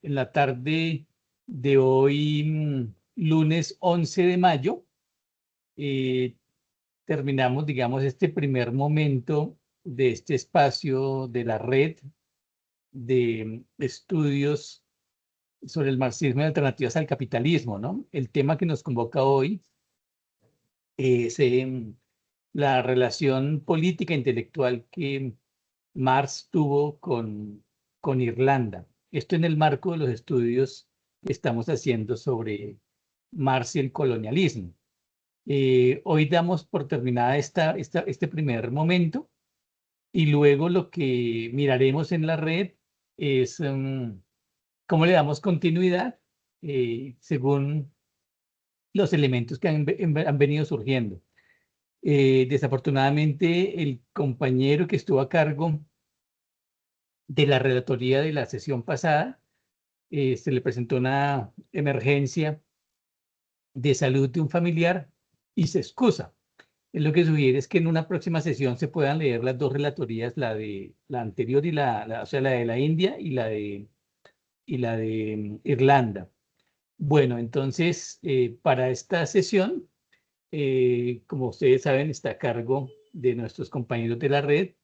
en la tarde de hoy, lunes 11 de mayo, terminamos, digamos, este primer momento de este espacio de la red de estudios sobre el marxismo y alternativas al capitalismo, ¿no? El tema que nos convoca hoy es la relación política e intelectual que Marx tuvo con Irlanda. Esto en el marco de los estudios que estamos haciendo sobre Marx y el colonialismo. Hoy damos por terminada este primer momento y luego lo que miraremos en la red es cómo le damos continuidad según los elementos que han venido surgiendo. Desafortunadamente, el compañero que estuvo a cargo de la relatoría de la sesión pasada, se le presentó una emergencia de salud de un familiar y se excusa. Lo que sugiere es que en una próxima sesión se puedan leer las dos relatorías, la de la anterior y o sea, la de la India y la de Irlanda. Bueno, entonces, para esta sesión, como ustedes saben, está a cargo de nuestros compañeros de la red,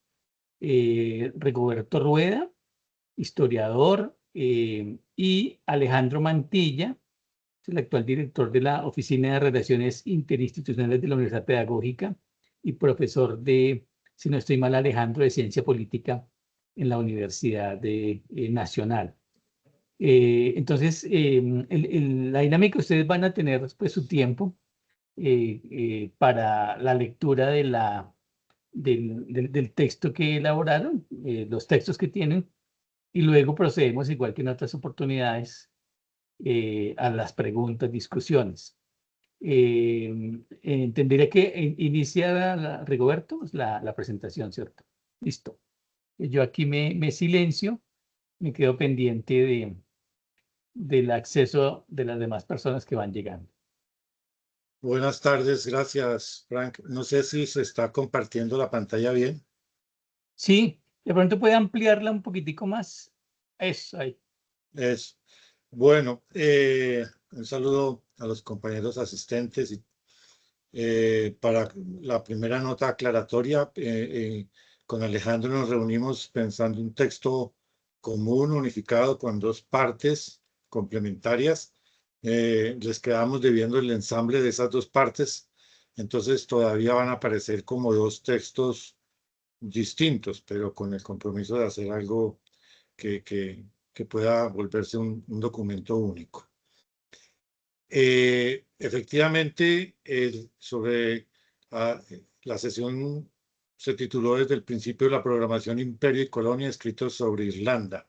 Rigoberto Rueda, historiador, y Alejandro Mantilla, es el actual director de la Oficina de Relaciones Interinstitucionales de la Universidad Pedagógica y profesor de, si no estoy mal, Alejandro, de Ciencia Política en la Universidad Nacional. Entonces, la dinámica, ustedes van a tener pues su tiempo para la lectura del texto que elaboraron, los textos que tienen, y luego procedemos, igual que en otras oportunidades, a las preguntas, discusiones. Entenderé que inicia Rigoberto la presentación, ¿cierto? Listo. Yo aquí me silencio, me quedo pendiente del acceso de las demás personas que van llegando. Buenas tardes, gracias, Frank. No sé si se está compartiendo la pantalla bien. Sí, de pronto puede ampliarla un poquitico más. Eso, ahí. Bueno, un saludo a los compañeros asistentes. Para la primera nota aclaratoria, con Alejandro nos reunimos pensando un texto común, unificado, con dos partes complementarias. Les quedamos debiendo el ensamble de esas dos partes, entonces todavía van a aparecer como dos textos distintos, pero con el compromiso de hacer algo que pueda volverse un documento único. Efectivamente, sobre la sesión se tituló Desde el principio de la programación Imperio y Colonia, escritos sobre Irlanda.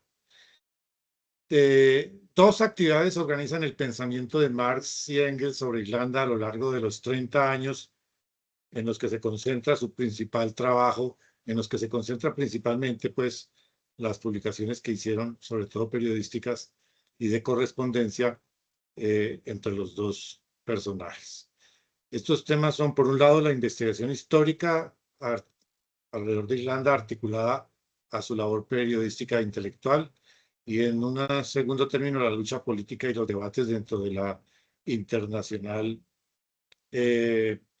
Dos actividades organizan el pensamiento de Marx y Engels sobre Irlanda a lo largo de los 30 años en los que se concentra su principal trabajo, en los que se concentra principalmente pues las publicaciones que hicieron, sobre todo periodísticas y de correspondencia entre los dos personajes. Estos temas son, por un lado, la investigación histórica alrededor de Irlanda articulada a su labor periodística e intelectual, y en un segundo término, la lucha política y los debates dentro de la Internacional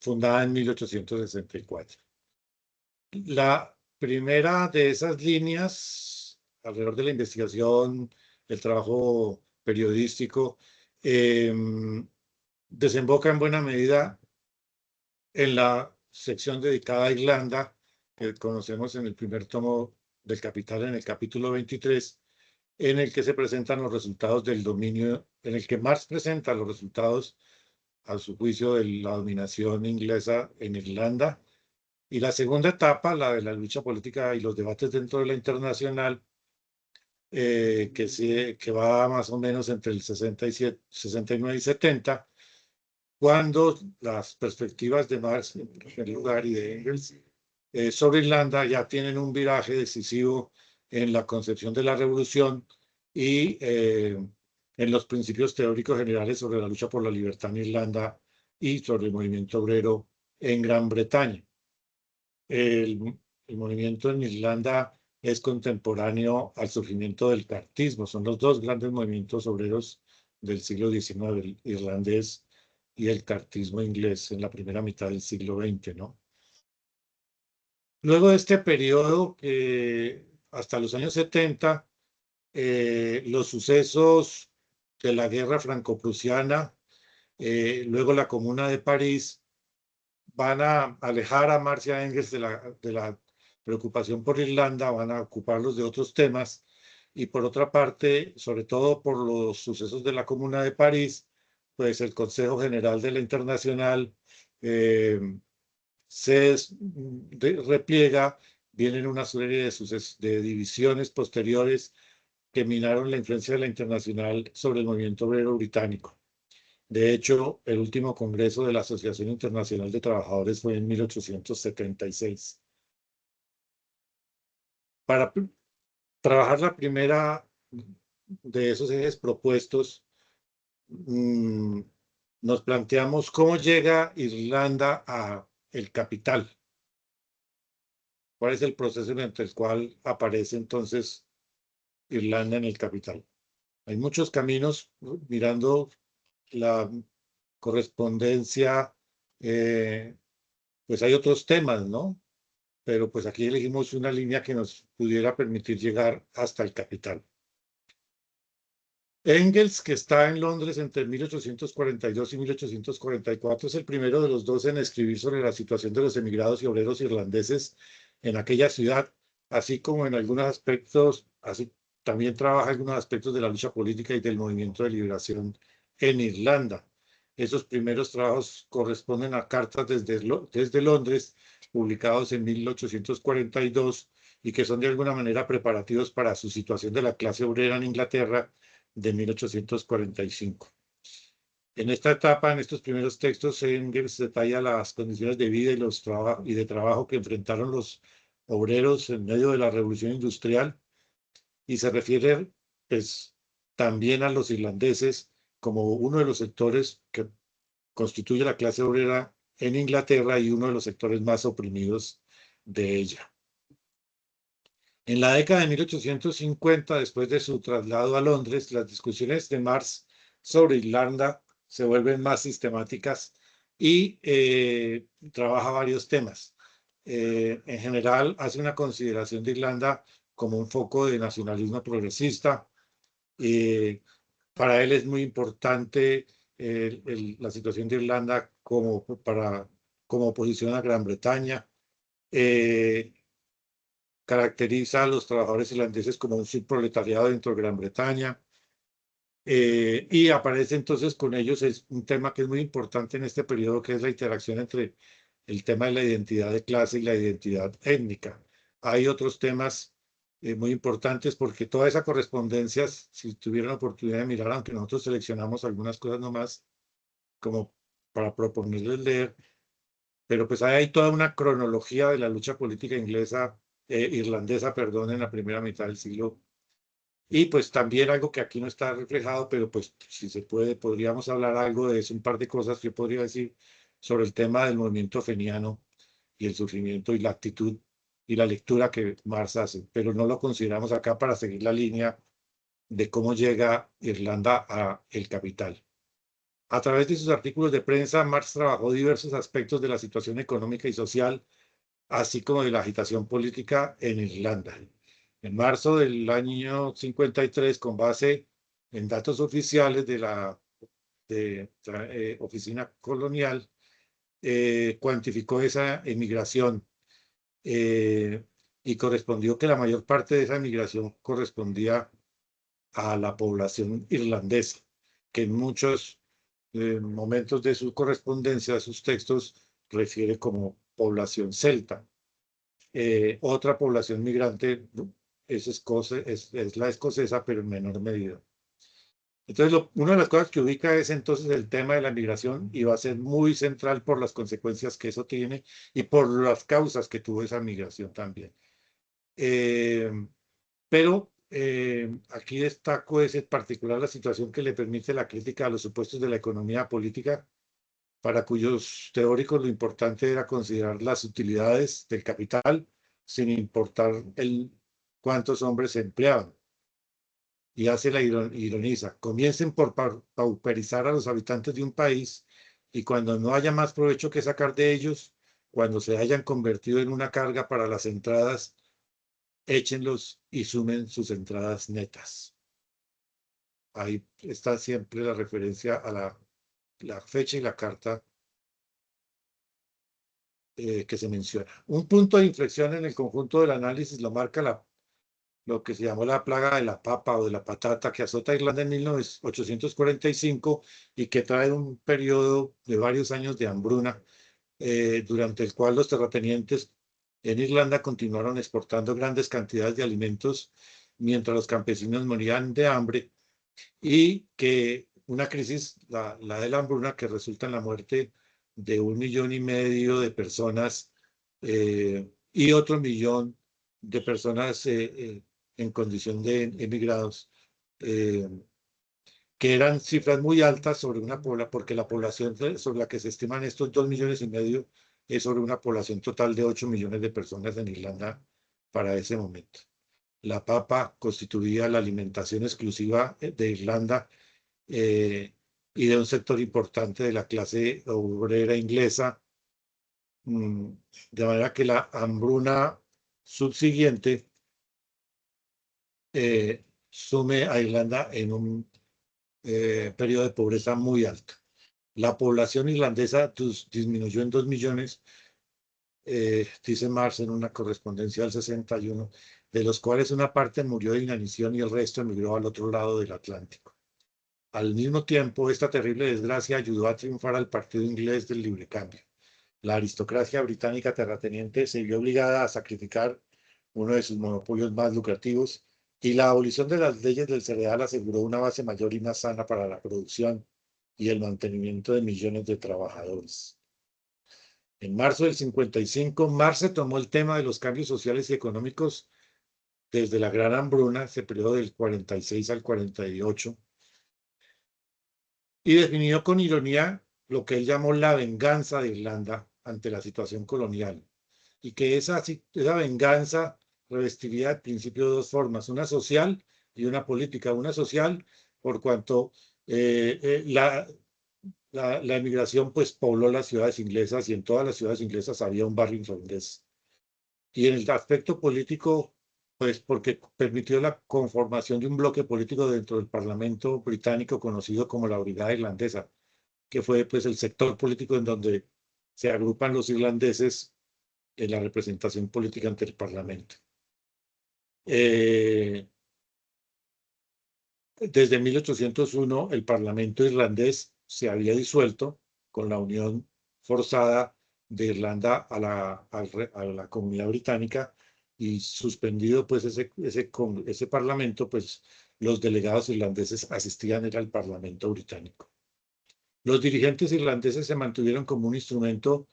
fundada en 1864. La primera de esas líneas, alrededor de la investigación, el trabajo periodístico, desemboca en buena medida en la sección dedicada a Irlanda, que conocemos en el primer tomo del Capital, en el capítulo 23, en el que se presentan los resultados del dominio, en el que Marx presenta los resultados, a su juicio, de la dominación inglesa en Irlanda. Y la segunda etapa, la de la lucha política y los debates dentro de la Internacional, que va más o menos entre el 69 y 70, cuando las perspectivas de Marx, en primer lugar, y de Engels sobre Irlanda ya tienen un viraje decisivo en la concepción de la revolución y en los principios teóricos generales sobre la lucha por la libertad en Irlanda y sobre el movimiento obrero en Gran Bretaña. El movimiento en Irlanda es contemporáneo al surgimiento del cartismo. Son los dos grandes movimientos obreros del siglo XIX, el irlandés y el cartismo inglés en la primera mitad del siglo XX, ¿no? Luego de este periodo, hasta los años 70, los sucesos de la guerra franco-prusiana, luego la Comuna de París, van a alejar a Marx y a Engels de la preocupación por Irlanda, van a ocuparlos de otros temas, y por otra parte, sobre todo por los sucesos de la Comuna de París, pues el Consejo General de la Internacional eh, repliega, vienen una serie de divisiones posteriores que minaron la influencia de la Internacional sobre el movimiento obrero británico. De hecho, el último congreso de la Asociación Internacional de Trabajadores fue en 1876. Para trabajar la primera de esos ejes propuestos, nos planteamos cómo llega Irlanda a el capital. ¿Cuál es el proceso mediante el cual aparece entonces Irlanda en el capital? Hay muchos caminos, mirando la correspondencia, pues hay otros temas, ¿no? Pero pues aquí elegimos una línea que nos pudiera permitir llegar hasta el capital. Engels, que está en Londres entre 1842 y 1844, es el primero de los dos en escribir sobre la situación de los emigrados y obreros irlandeses en aquella ciudad, así como en algunos aspectos, también trabaja algunos aspectos de la lucha política y del movimiento de liberación en Irlanda. Esos primeros trabajos corresponden a cartas desde Londres, publicados en 1842, y que son de alguna manera preparativos para su situación de la clase obrera en Inglaterra de 1845. En esta etapa, en estos primeros textos, Engels detalla las condiciones de vida y de trabajo que enfrentaron los obreros en medio de la Revolución Industrial, y se refiere pues, también a los irlandeses como uno de los sectores que constituye la clase obrera en Inglaterra y uno de los sectores más oprimidos de ella. En la década de 1850, después de su traslado a Londres, las discusiones de Marx sobre Irlanda se vuelven más sistemáticas y trabaja varios temas. En general, hace una consideración de Irlanda como un foco de nacionalismo progresista. Para él es muy importante la situación de Irlanda como oposición a Gran Bretaña. Caracteriza a los trabajadores irlandeses como un subproletariado dentro de Gran Bretaña, y aparece entonces con ellos es un tema que es muy importante en este periodo, que es la interacción entre el tema de la identidad de clase y la identidad étnica. Hay otros temas muy importantes, porque toda esa correspondencia, si tuvieran la oportunidad de mirar, aunque nosotros seleccionamos algunas cosas nomás como para proponerles leer, pero pues hay toda una cronología de la lucha política irlandesa, perdón, en la primera mitad del siglo. Y pues también algo que aquí no está reflejado, pero pues si se puede, podríamos hablar algo de eso, un par de cosas que yo podría decir sobre el tema del movimiento feniano y el sufrimiento y la actitud y la lectura que Marx hace, pero no lo consideramos acá para seguir la línea de cómo llega Irlanda a el capital. A través de sus artículos de prensa, Marx trabajó diversos aspectos de la situación económica y social, así como de la agitación política en Irlanda. En marzo del año 53, con base en datos oficiales de la Oficina Colonial, cuantificó esa emigración, y correspondió que la mayor parte de esa emigración correspondía a la población irlandesa, que en muchos momentos de su correspondencia, de sus textos, refiere como población celta. Otra población migrante es la escocesa, pero en menor medida. Entonces, una de las cosas que ubica es entonces el tema de la migración, y va a ser muy central por las consecuencias que eso tiene y por las causas que tuvo esa migración también. Pero aquí destaco es en particular la situación que le permite la crítica a los supuestos de la economía política, para cuyos teóricos lo importante era considerar las utilidades del capital sin importar cuántos hombres se empleaban. Y hace la ironiza, comiencen por pauperizar a los habitantes de un país y cuando no haya más provecho que sacar de ellos, cuando se hayan convertido en una carga para las entradas, échenlos y sumen sus entradas netas. Ahí está siempre la referencia a la fecha y la carta que se menciona. Un punto de inflexión en el conjunto del análisis lo marca lo que se llamó la plaga de la papa o de la patata que azota Irlanda en 1845 y que trae un periodo de varios años de hambruna, durante el cual los terratenientes en Irlanda continuaron exportando grandes cantidades de alimentos mientras los campesinos morían de hambre, y que una crisis, la de la hambruna, que resulta en la muerte de 1,5 millones de personas, y otro millón de personas en condición de emigrados, que eran cifras muy altas sobre una población, porque la población sobre la que se estiman estos 2,5 millones es sobre una población total de 8 millones de personas en Irlanda para ese momento. La papa constituía la alimentación exclusiva de Irlanda, y de un sector importante de la clase obrera inglesa, de manera que la hambruna subsiguiente sume a Irlanda en un periodo de pobreza muy alto. La población irlandesa disminuyó en 2 millones, dice Marx en una correspondencia del 61, de los cuales una parte murió de inanición y el resto emigró al otro lado del Atlántico. Al mismo tiempo, esta terrible desgracia ayudó a triunfar al Partido Inglés del Libre Cambio. La aristocracia británica terrateniente se vio obligada a sacrificar uno de sus monopolios más lucrativos, y la abolición de las leyes del cereal aseguró una base mayor y más sana para la producción y el mantenimiento de millones de trabajadores. En marzo del 55, Marx se tomó el tema de los cambios sociales y económicos desde la Gran Hambruna, ese periodo del 46 al 48, y definió con ironía lo que él llamó la venganza de Irlanda ante la situación colonial, y que esa venganza revestiría al principio de dos formas, una social y una política. Una social, por cuanto la emigración pues pobló las ciudades inglesas, y en todas las ciudades inglesas había un barrio irlandés. Y en el aspecto político, pues porque permitió la conformación de un bloque político dentro del Parlamento británico conocido como la Brigada Irlandesa, que fue pues el sector político en donde se agrupan los irlandeses en la representación política ante el Parlamento. Desde 1801 el Parlamento irlandés se había disuelto con la unión forzada de Irlanda a la Comunidad Británica, y suspendido pues ese Parlamento, pues los delegados irlandeses asistían al Parlamento británico. Los dirigentes irlandeses se mantuvieron como un instrumento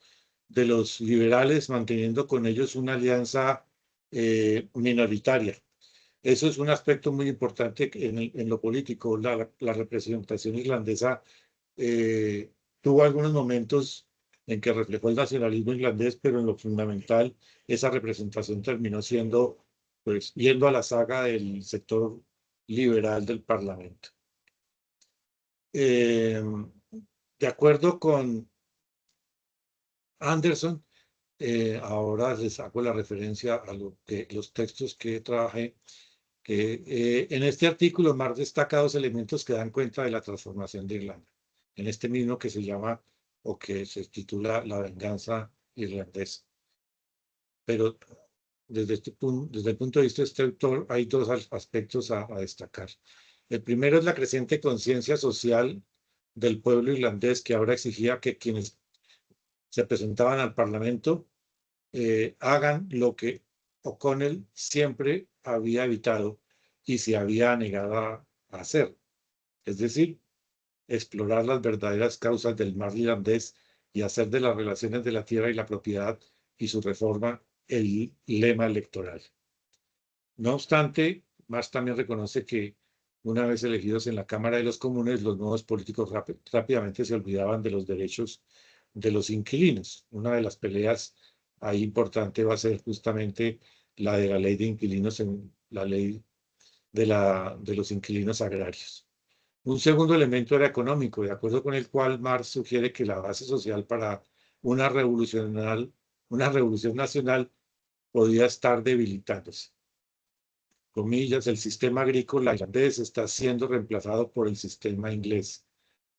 de los liberales, manteniendo con ellos una alianza minoritaria. Eso es un aspecto muy importante en lo político. La representación irlandesa tuvo algunos momentos en que reflejó el nacionalismo irlandés, pero en lo fundamental esa representación terminó siendo, pues, yendo a la saga del sector liberal del Parlamento. De acuerdo con Anderson, ahora les hago la referencia a los textos que trabajé, que en este artículo Marx destaca dos elementos que dan cuenta de la transformación de Irlanda, en este mismo que se llama, o que se titula, La venganza irlandesa. Pero desde el punto de vista de este autor hay dos aspectos a destacar. El primero es la creciente conciencia social del pueblo irlandés, que ahora exigía que quienes se presentaban al Parlamento hagan lo que O'Connell siempre había evitado y se había negado a hacer, es decir, explorar las verdaderas causas del mal irlandés y hacer de las relaciones de la tierra y la propiedad y su reforma el lema electoral. No obstante, Marx también reconoce que una vez elegidos en la Cámara de los Comunes, los nuevos políticos rápidamente se olvidaban de los derechos de los inquilinos. Una de las peleas ahí importante va a ser justamente la de la ley de inquilinos la ley de los inquilinos agrarios. Un segundo elemento era económico, de acuerdo con el cual Marx sugiere que la base social para una revolución nacional podía estar debilitándose. Comillas, el sistema agrícola irlandés está siendo reemplazado por el sistema inglés,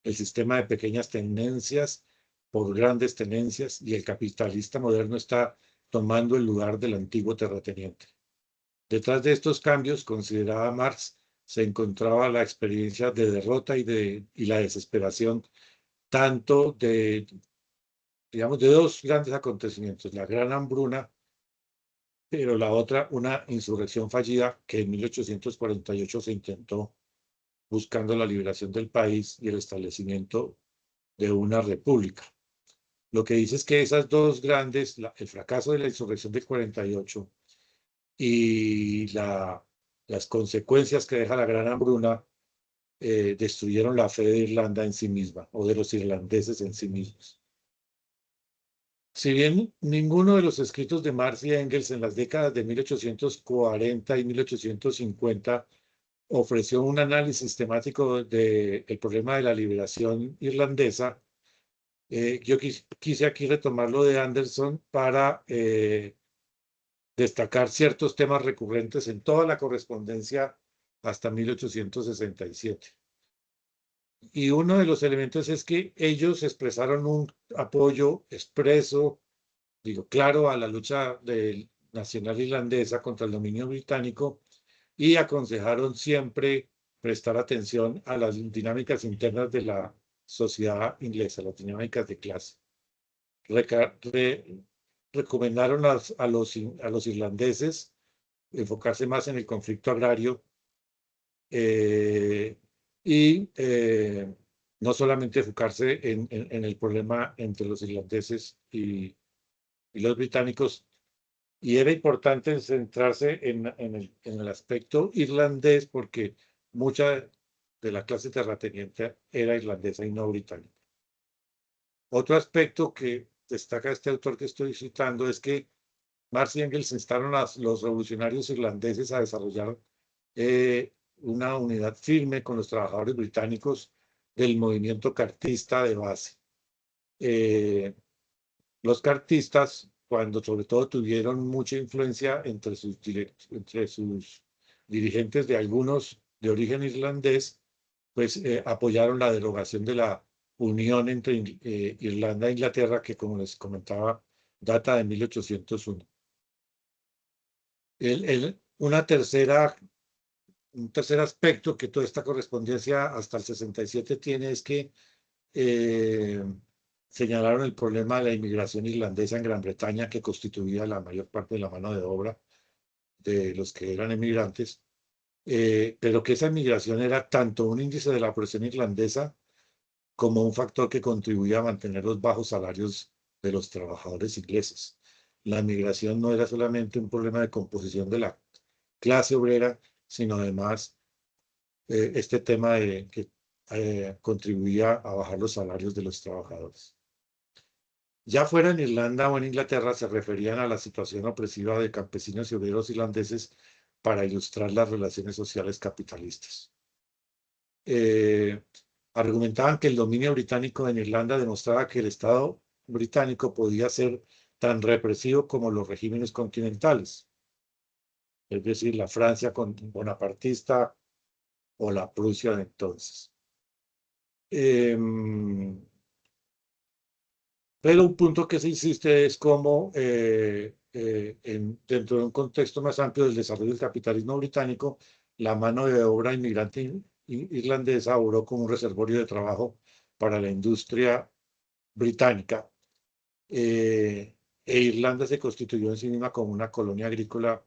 el sistema de pequeñas tenencias por grandes tenencias, y el capitalista moderno está tomando el lugar del antiguo terrateniente. Detrás de estos cambios, consideraba Marx, se encontraba la experiencia de derrota y la desesperación, tanto digamos, de dos grandes acontecimientos, la Gran Hambruna, pero la otra, una insurrección fallida que en 1848 se intentó buscando la liberación del país y el establecimiento de una república. Lo que dice es que esas dos grandes, el fracaso de la insurrección del 48 y las consecuencias que deja la Gran Hambruna, destruyeron la fe de Irlanda en sí misma, o de los irlandeses en sí mismos. Si bien ninguno de los escritos de Marx y Engels en las décadas de 1840 y 1850 ofreció un análisis temático del problema de la liberación irlandesa, yo quise aquí retomar lo de Anderson para destacar ciertos temas recurrentes en toda la correspondencia hasta 1867. Y uno de los elementos es que ellos expresaron un apoyo expreso, digo, claro, a la lucha nacional irlandesa contra el dominio británico, y aconsejaron siempre prestar atención a las dinámicas internas de la sociedad inglesa, las dinámicas de clase. Recomendaron a los irlandeses enfocarse más en el conflicto agrario, y no solamente enfocarse en el problema entre los irlandeses y los británicos. Y era importante centrarse en el aspecto irlandés, porque mucha de la clase terrateniente era irlandesa y no británica. Otro aspecto que destaca este autor que estoy citando es que Marx y Engels instaron a los revolucionarios irlandeses a desarrollar una unidad firme con los trabajadores británicos del movimiento cartista de base. Los cartistas, cuando sobre todo tuvieron mucha influencia entre sus dirigentes, de algunos de origen irlandés, pues apoyaron la derogación de la unión entre Irlanda e Inglaterra, que, como les comentaba, data de 1801. Un tercer aspecto que toda esta correspondencia hasta el 67 tiene es que señalaron el problema de la inmigración irlandesa en Gran Bretaña, que constituía la mayor parte de la mano de obra de los que eran emigrantes, pero que esa inmigración era tanto un índice de la presión irlandesa como un factor que contribuía a mantener los bajos salarios de los trabajadores ingleses. La inmigración no era solamente un problema de composición de la clase obrera, sino además este tema de que contribuía a bajar los salarios de los trabajadores. Ya fuera en Irlanda o en Inglaterra, se referían a la situación opresiva de campesinos y obreros irlandeses para ilustrar las relaciones sociales capitalistas. Argumentaban que el dominio británico en Irlanda demostraba que el Estado británico podía ser tan represivo como los regímenes continentales, es decir, la Francia bonapartista o la Prusia de entonces. Pero un punto que se insiste es cómo, dentro de un contexto más amplio del desarrollo del capitalismo británico, la mano de obra inmigrante irlandesa obró como un reservorio de trabajo para la industria británica, e Irlanda se constituyó en sí misma como una colonia agrícola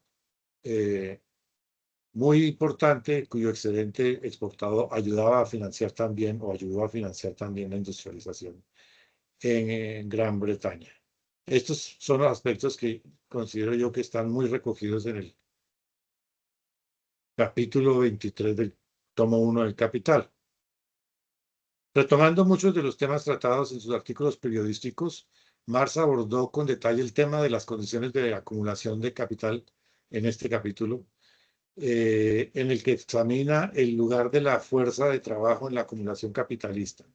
muy importante, cuyo excedente exportado ayudaba a financiar también, o ayudó a financiar también, la industrialización en Gran Bretaña. Estos son los aspectos que considero yo que están muy recogidos en el capítulo 23 del tomo 1 del Capital. Retomando muchos de los temas tratados en sus artículos periodísticos, Marx abordó con detalle el tema de las condiciones de acumulación de capital en este capítulo, en el que examina el lugar de la fuerza de trabajo en la acumulación capitalista.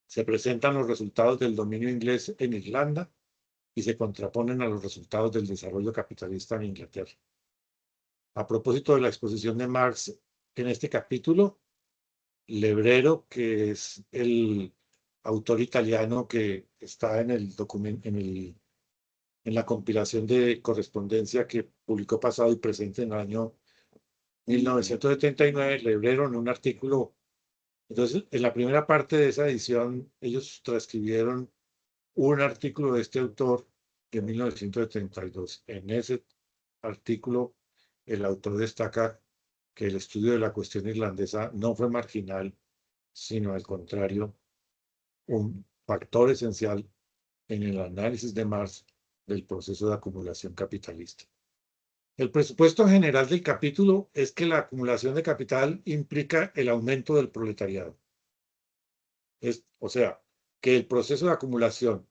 Se presentan los resultados del dominio inglés en Irlanda y se contraponen a los resultados del desarrollo capitalista en Inglaterra. A propósito de la exposición de Marx en este capítulo, Lebrero, que es el autor italiano que está en el documento, en la compilación de correspondencia que publicó Pasado y Presente en el año 1979, Lebrero, en un artículo. Entonces, en la primera parte de esa edición, ellos transcribieron un artículo de este autor de 1972. En ese artículo, el autor destaca que el estudio de la cuestión irlandesa no fue marginal, sino al contrario, un factor esencial en el análisis de Marx del proceso de acumulación capitalista. El presupuesto general del capítulo es que la acumulación de capital implica el aumento del proletariado. O sea, que el proceso de acumulación,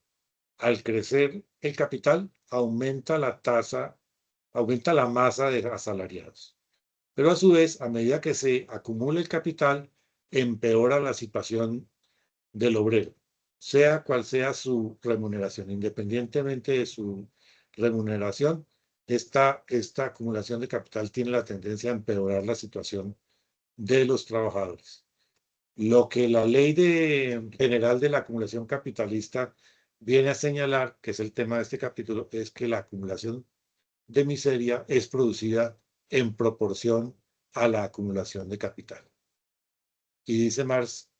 al crecer el capital, aumenta la masa de asalariados. Pero a su vez, a medida que se acumula el capital, empeora la situación del obrero, sea cual sea su remuneración. Independientemente de su remuneración, esta acumulación de capital tiene la tendencia a empeorar la situación de los trabajadores. Lo que la ley general de la acumulación capitalista viene a señalar, que es el tema de este capítulo, es que la acumulación de miseria es producida en proporción a la acumulación de capital. Y dice Marx,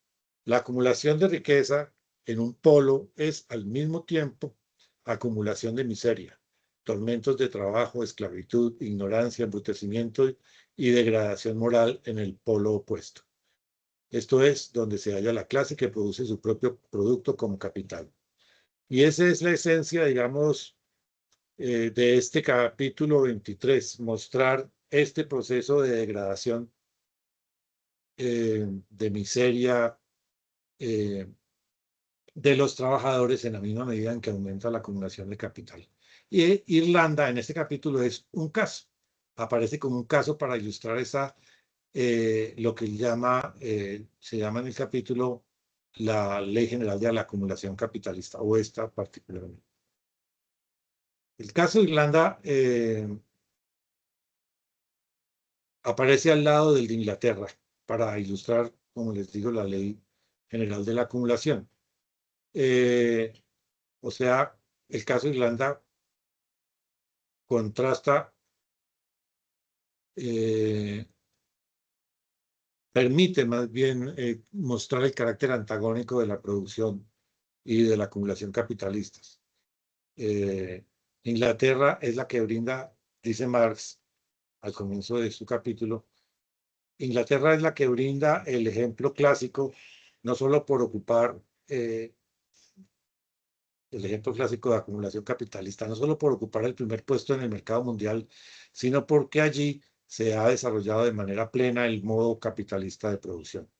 la acumulación de riqueza en un polo es al mismo tiempo acumulación de miseria, tormentos de trabajo, esclavitud, ignorancia, embrutecimiento y degradación moral en el polo opuesto. Esto es donde se halla la clase que produce su propio producto como capital. Y esa es la esencia, digamos, de este capítulo 23, mostrar este proceso de degradación, de miseria de los trabajadores en la misma medida en que aumenta la acumulación de capital. Y Irlanda en este capítulo es un caso, aparece como un caso para ilustrar lo que se llama en el capítulo la Ley General de la Acumulación Capitalista, o esta particularmente. El caso de Irlanda aparece al lado del de Inglaterra para ilustrar, como les digo, la Ley General de la Acumulación. O sea, el caso de Irlanda contrasta, permite más bien mostrar el carácter antagónico de la producción y de la acumulación capitalistas. Inglaterra es la que brinda, dice Marx al comienzo de su capítulo, Inglaterra es la que brinda el ejemplo clásico, no solo por ocupar el ejemplo clásico de acumulación capitalista, no solo por ocupar el primer puesto en el mercado mundial, sino porque allí se ha desarrollado de manera plena el modo capitalista de producción.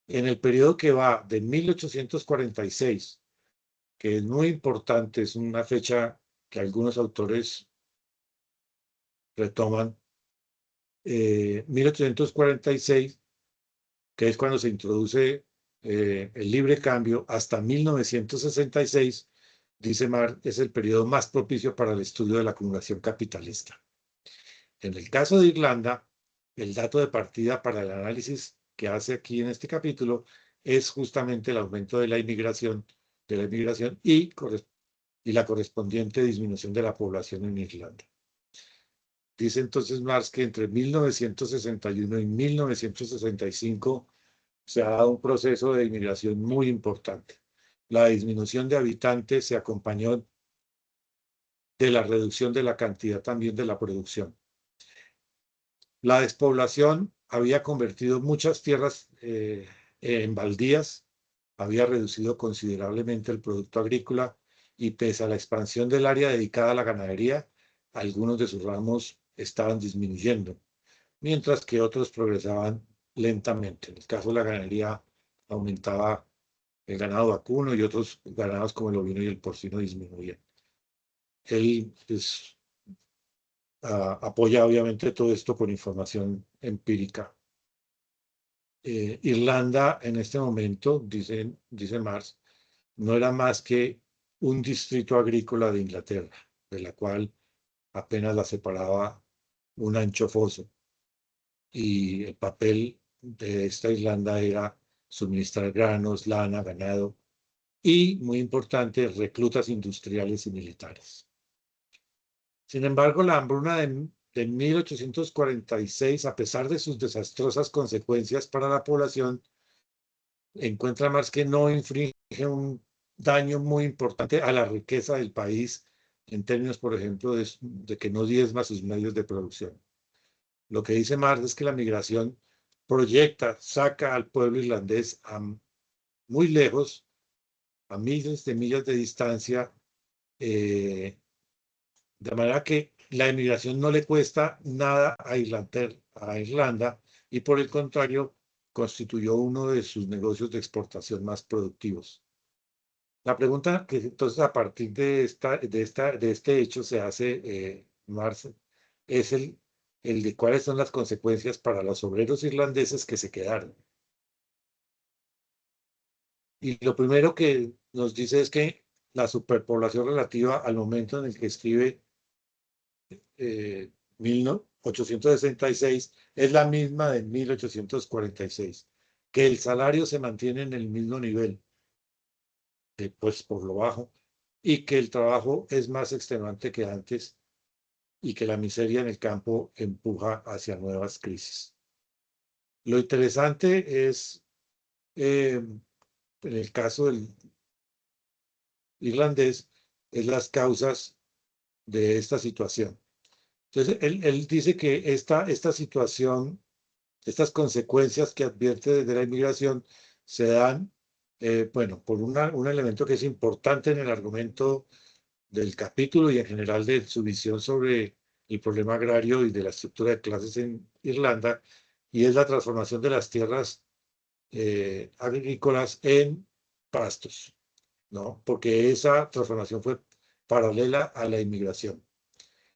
En el periodo que va de 1846, que es muy importante, es una fecha que algunos autores retoman, 1846, que es cuando se introduce el libre cambio, hasta 1966, dice Marx, es el periodo más propicio para el estudio de la acumulación capitalista. En el caso de Irlanda, el dato de partida para el análisis que hace aquí en este capítulo es justamente el aumento de la inmigración y la correspondiente disminución de la población en Irlanda. Dice entonces Marx que entre 1961 y 1965 se ha dado un proceso de inmigración muy importante. La disminución de habitantes se acompañó de la reducción de la cantidad también de la producción. La despoblación había convertido muchas tierras en baldías, había reducido considerablemente el producto agrícola y pese a la expansión del área dedicada a la ganadería, algunos de sus ramos estaban disminuyendo, mientras que otros progresaban lentamente. En el caso de la ganadería aumentaba el ganado vacuno y otros ganados como el ovino y el porcino disminuían. apoya obviamente todo esto con información empírica. Irlanda en este momento, dice Marx, no era más que un distrito agrícola de Inglaterra, de la cual apenas la separaba un ancho foso. Y el papel de esta Irlanda era suministrar granos, lana, ganado y, muy importante, reclutas industriales y militares. Sin embargo, la hambruna de 1846, a pesar de sus desastrosas consecuencias para la población, encuentra más que no infringe un daño muy importante a la riqueza del país en términos, por ejemplo, de que no diezma sus medios de producción. Lo que dice Marx es que la migración proyecta, saca al pueblo irlandés muy lejos, a miles de millas de distancia, de manera que la emigración no le cuesta nada a Irlanda y por el contrario constituyó uno de sus negocios de exportación más productivos. La pregunta que entonces a partir de este hecho se hace Marx es el de cuáles son las consecuencias para los obreros irlandeses que se quedaron. Y lo primero que nos dice es que la superpoblación relativa al momento en el que escribe 1866 es la misma de 1846, que el salario se mantiene en el mismo nivel, pues por lo bajo, y que el trabajo es más extenuante que antes y que la miseria en el campo empuja hacia nuevas crisis. Lo interesante es, en el caso del irlandés, es las causas de esta situación. Entonces, él dice que esta situación, estas consecuencias que advierte desde la inmigración, se dan, bueno, por un elemento que es importante en el argumento del capítulo y en general de su visión sobre el problema agrario y de la estructura de clases en Irlanda, y es la transformación de las tierras agrícolas en pastos, ¿no? Porque esa transformación fue paralela a la inmigración.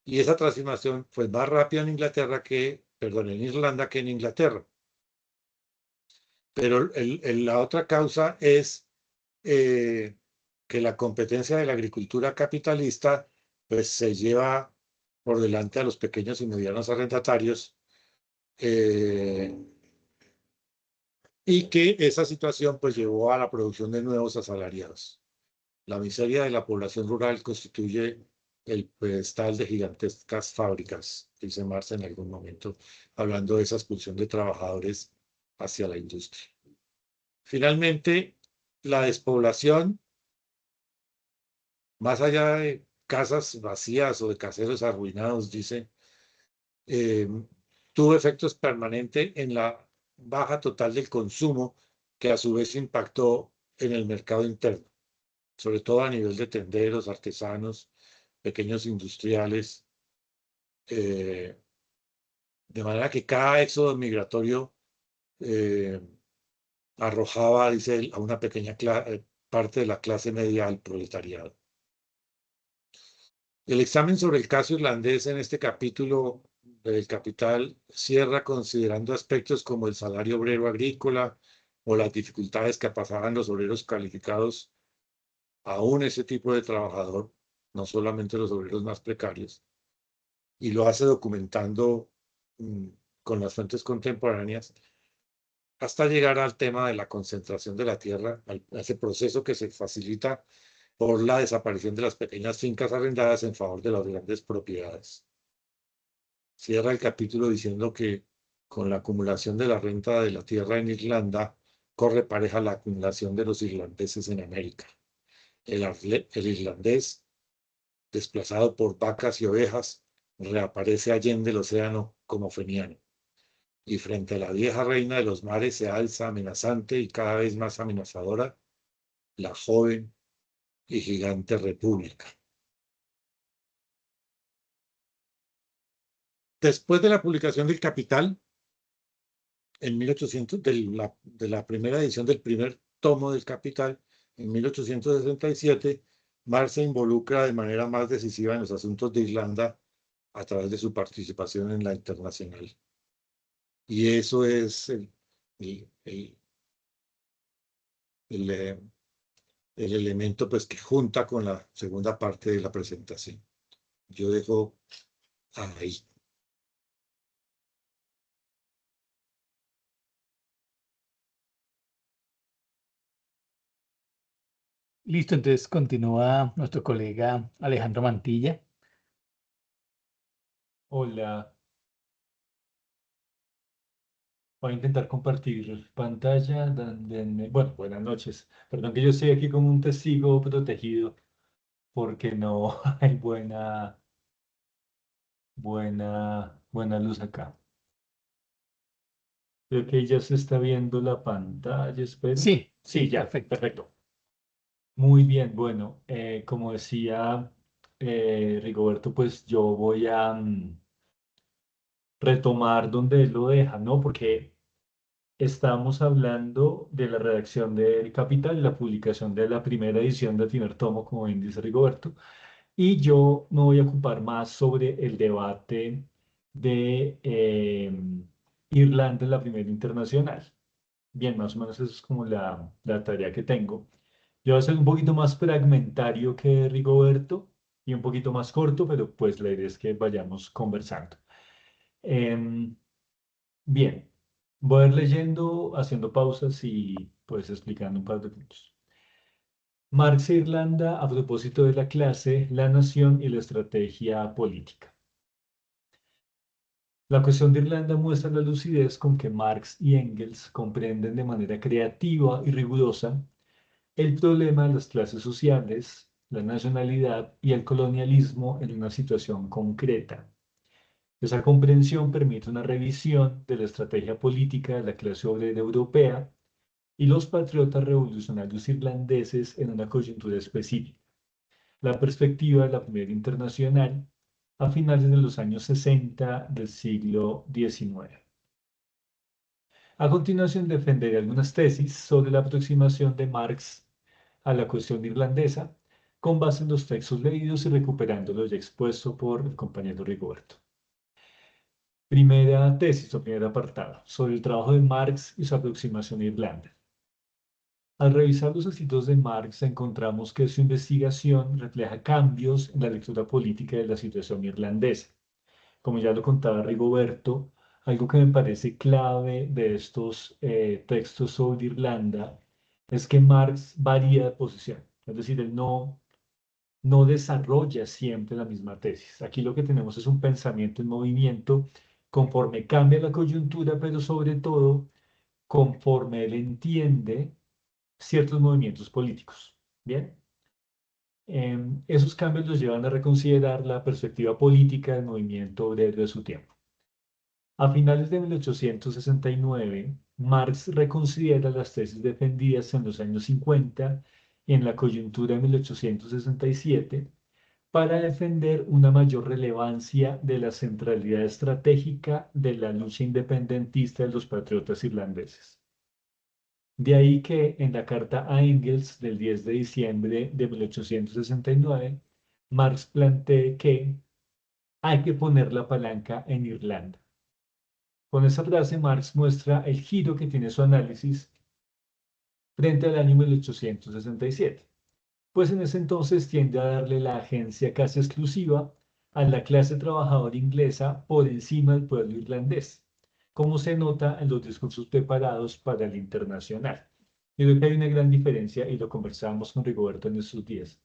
Y esa transformación fue más rápida en en Irlanda que en Inglaterra. Pero la otra causa es que la competencia de la agricultura capitalista pues se lleva por delante a los pequeños y medianos arrendatarios y que esa situación pues llevó a la producción de nuevos asalariados. La miseria de la población rural constituye el pedestal de gigantescas fábricas, dice Marx en algún momento, hablando de esa expulsión de trabajadores hacia la industria. Finalmente, la despoblación, más allá de casas vacías o de caseros arruinados, dice, tuvo efectos permanentes en la baja total del consumo, que a su vez impactó en el mercado interno, sobre todo a nivel de tenderos, artesanos, pequeños industriales, de manera que cada éxodo migratorio eh, arrojaba, dice él, a una pequeña parte de la clase media al proletariado. El examen sobre el caso irlandés en este capítulo del Capital cierra considerando aspectos como el salario obrero agrícola o las dificultades que pasaban los obreros calificados, aún ese tipo de trabajador, no solamente los obreros más precarios, y lo hace documentando con las fuentes contemporáneas hasta llegar al tema de la concentración de la tierra, a ese proceso que se facilita por la desaparición de las pequeñas fincas arrendadas en favor de las grandes propiedades. Cierra el capítulo diciendo que con la acumulación de la renta de la tierra en Irlanda, corre pareja la acumulación de los irlandeses en América. El irlandés, desplazado por vacas y ovejas, reaparece allende el océano como feniano. Y frente a la vieja reina de los mares se alza amenazante y cada vez más amenazadora la joven y gigante república. Después de la publicación del Capital, en 1800, de la primera edición del primer tomo del Capital, en 1867, Marx se involucra de manera más decisiva en los asuntos de Irlanda a través de su participación en la internacional. Y eso es el, el- el, el elemento pues, que junta con la segunda parte de la presentación. Yo dejo ahí. Listo, entonces continúa nuestro colega Alejandro Mantilla. Hola, voy a intentar compartir pantalla. Bueno, buenas noches. Perdón que yo estoy aquí como un testigo protegido porque no hay buena luz acá. Creo que ya se está viendo la pantalla, espero. Sí, sí, Sí, ya, perfecto. perfecto. Muy bien, bueno, como decía Rigoberto, pues yo voy a retomar donde él lo deja, ¿no? Porque estamos hablando de la redacción del Capital y la publicación de la primera edición del primer tomo, como bien dice Rigoberto, y yo me voy a ocupar más sobre el debate de Irlanda en la primera internacional. Bien, más o menos eso es como la tarea que tengo. Yo voy a ser un poquito más fragmentario que Rigoberto y un poquito más corto, pero pues la idea es que vayamos conversando. Em, Bien, voy a ir leyendo, haciendo pausas y pues explicando un par de puntos. Marx e Irlanda a propósito de la clase, la nación y la estrategia política. La cuestión de Irlanda muestra la lucidez con que Marx y Engels comprenden de manera creativa y rigurosa el problema de las clases sociales, la nacionalidad y el colonialismo en una situación concreta. Esa comprensión permite una revisión de la estrategia política de la clase obrera europea y los patriotas revolucionarios irlandeses en una coyuntura específica. La perspectiva de la Primera Internacional a finales de los años 60 del siglo XIX. A continuación, defenderé algunas tesis sobre la aproximación de Marx a la cuestión irlandesa con base en los textos leídos y recuperando lo ya expuesto por el compañero Rigoberto. Primera tesis o primer apartado sobre el trabajo de Marx y su aproximación a Irlanda. Al revisar los escritos de Marx, encontramos que su investigación refleja cambios en la lectura política de la situación irlandesa. Como ya lo contaba Rigoberto, algo que me parece clave de estos textos sobre Irlanda es que Marx varía de posición. Es decir, él no desarrolla siempre la misma tesis. Aquí lo que tenemos es un pensamiento en movimiento conforme cambia la coyuntura, pero sobre todo conforme él entiende ciertos movimientos políticos. Bien, esos cambios los llevan a reconsiderar la perspectiva política del movimiento obrero de su tiempo. A finales de 1869, Marx reconsidera las tesis defendidas en los años 50 y en la coyuntura de 1867 para defender una mayor relevancia de la centralidad estratégica de la lucha independentista de los patriotas irlandeses. De ahí que en la carta a Engels del 10 de diciembre de 1869, Marx plantee que hay que poner la palanca en Irlanda. Con esa frase, Marx muestra el giro que tiene su análisis frente al año 1867, pues en ese entonces tiende a darle la agencia casi exclusiva a la clase trabajadora inglesa por encima del pueblo irlandés, como se nota en los discursos preparados para el internacional. Yo creo que hay una gran diferencia, y lo conversábamos con Rigoberto en estos días,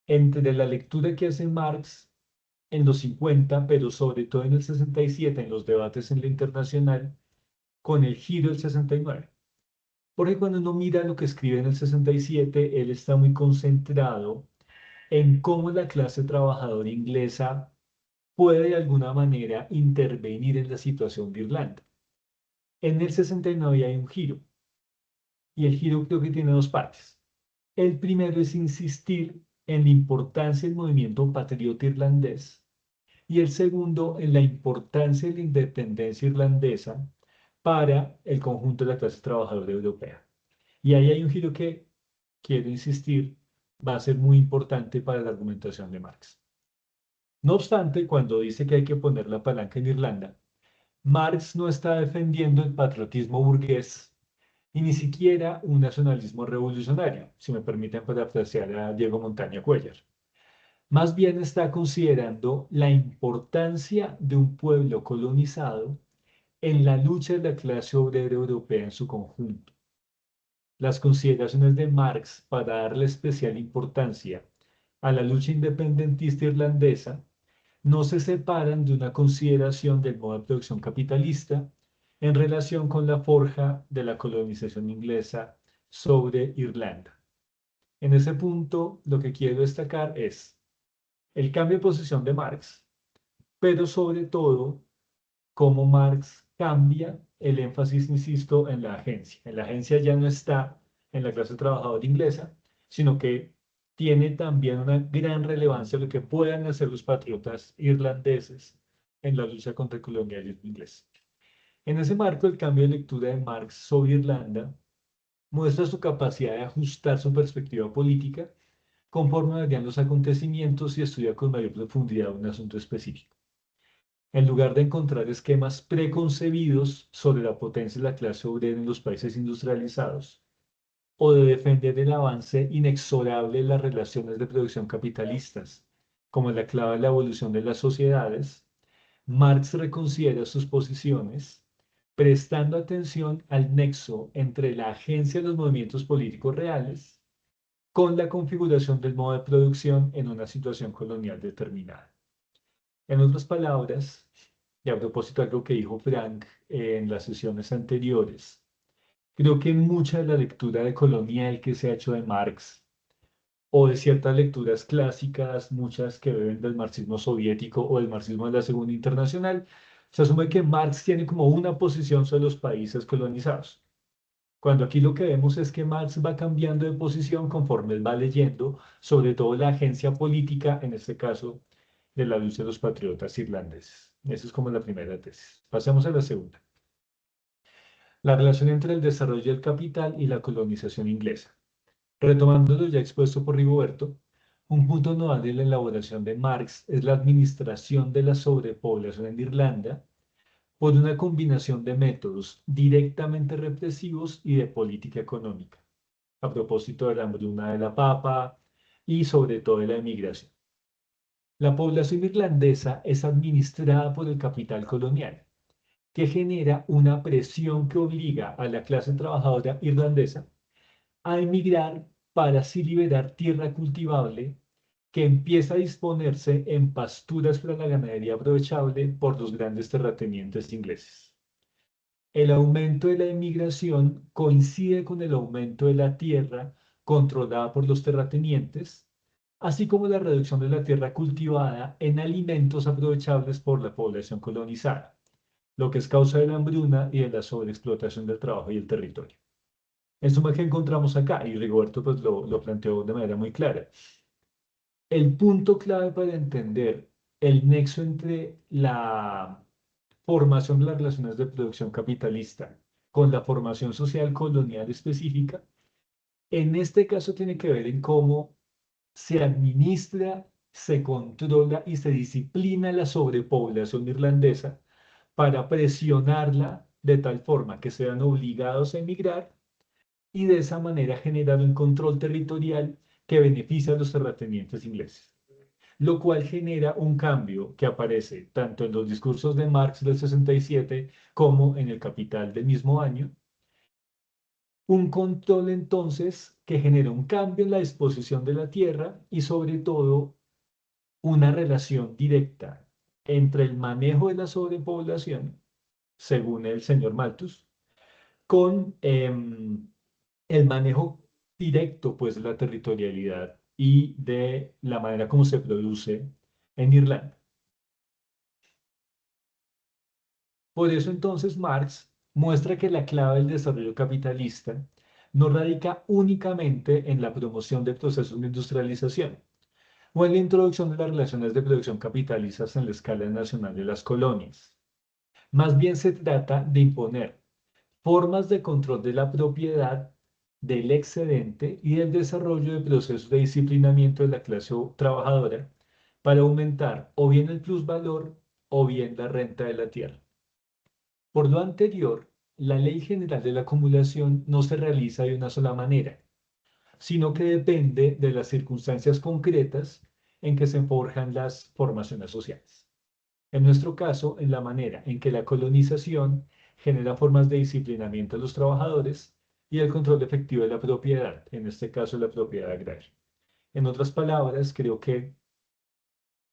entre la lectura que hace Marx en los 50, pero sobre todo en el 67, en los debates en la internacional, con el giro del 69. Porque cuando uno mira lo que escribe en el 67, él está muy concentrado en cómo la clase trabajadora inglesa puede de alguna manera intervenir en la situación de Irlanda. En el 69 hay un giro, y el giro creo que tiene dos partes. El primero es insistir en la importancia del movimiento patriota irlandés y el segundo en la importancia de la independencia irlandesa para el conjunto de la clase trabajadora europea. Y ahí hay un giro que, quiero insistir, va a ser muy importante para la argumentación de Marx. No obstante, cuando dice que hay que poner la palanca en Irlanda, Marx no está defendiendo el patriotismo burgués y ni siquiera un nacionalismo revolucionario, si me permiten parafrasear a Diego Montaña Cuéllar. Más bien está considerando la importancia de un pueblo colonizado en la lucha de la clase obrera europea en su conjunto. Las consideraciones de Marx para darle especial importancia a la lucha independentista irlandesa no se separan de una consideración del modo de producción capitalista en relación con la forja de la colonización inglesa sobre Irlanda. En ese punto, lo que quiero destacar es el cambio de posición de Marx, pero sobre todo, cómo Marx cambia el énfasis, insisto, en la agencia. En la agencia ya no está en la clase trabajadora inglesa, sino que tiene también una gran relevancia lo que puedan hacer los patriotas irlandeses en la lucha contra el colonialismo inglés. En ese marco, el cambio de lectura de Marx sobre Irlanda muestra su capacidad de ajustar su perspectiva política conforme varían los acontecimientos y estudia con mayor profundidad un asunto específico. En lugar de encontrar esquemas preconcebidos sobre la potencia de la clase obrera en los países industrializados, o de defender el avance inexorable de las relaciones de producción capitalistas, como la clave de la evolución de las sociedades, Marx reconsidera sus posiciones, prestando atención al nexo entre la agencia de los movimientos políticos reales con la configuración del modo de producción en una situación colonial determinada. En otras palabras, y a propósito de algo que dijo Frank en las sesiones anteriores, creo que mucha de la lectura de colonial que se ha hecho de Marx, o de ciertas lecturas clásicas, muchas que beben del marxismo soviético o del marxismo de la Segunda Internacional, se asume que Marx tiene como una posición sobre los países colonizados. Cuando aquí lo que vemos es que Marx va cambiando de posición conforme él va leyendo, sobre todo la agencia política, en este caso, de la lucha de los patriotas irlandeses. Esa es como la primera tesis. Pasemos a la segunda. La relación entre el desarrollo del capital y la colonización inglesa. Retomando lo ya expuesto por Rigoberto, un punto nodal de la elaboración de Marx es la administración de la sobrepoblación en Irlanda por una combinación de métodos directamente represivos y de política económica, a propósito de la hambruna de la papa y sobre todo de la emigración. La población irlandesa es administrada por el capital colonial, que genera una presión que obliga a la clase trabajadora irlandesa a emigrar para así liberar tierra cultivable que empieza a disponerse en pasturas para la ganadería aprovechable por los grandes terratenientes ingleses. El aumento de la emigración coincide con el aumento de la tierra controlada por los terratenientes, así como la reducción de la tierra cultivada en alimentos aprovechables por la población colonizada, lo que es causa de la hambruna y de la sobreexplotación del trabajo y el territorio. En suma, ¿qué encontramos acá? Y Rigoberto pues, lo planteó de manera muy clara. El punto clave para entender el nexo entre la formación de las relaciones de producción capitalista con la formación social colonial específica, en este caso tiene que ver en cómo se administra, se controla y se disciplina la sobrepoblación irlandesa para presionarla de tal forma que sean obligados a emigrar y de esa manera generar un control territorial que beneficia a los terratenientes ingleses, lo cual genera un cambio que aparece tanto en los discursos de Marx del 67 como en el Capital del mismo año. Un control entonces que genera un cambio en la disposición de la tierra y sobre todo una relación directa entre el manejo de la sobrepoblación, según el señor Malthus, con el manejo directo pues, de la territorialidad y de la manera como se produce en Irlanda. Por eso entonces Marx muestra que la clave del desarrollo capitalista no radica únicamente en la promoción de procesos de industrialización o en la introducción de las relaciones de producción capitalistas en la escala nacional de las colonias. Más bien se trata de imponer formas de control de la propiedad, del excedente y del desarrollo de procesos de disciplinamiento de la clase trabajadora para aumentar o bien el plusvalor o bien la renta de la tierra. Por lo anterior, la ley general de la acumulación no se realiza de una sola manera, sino que depende de las circunstancias concretas en que se forjan las formaciones sociales. En nuestro caso, en la manera en que la colonización genera formas de disciplinamiento de los trabajadores y el control efectivo de la propiedad, en este caso la propiedad agraria. En otras palabras, creo que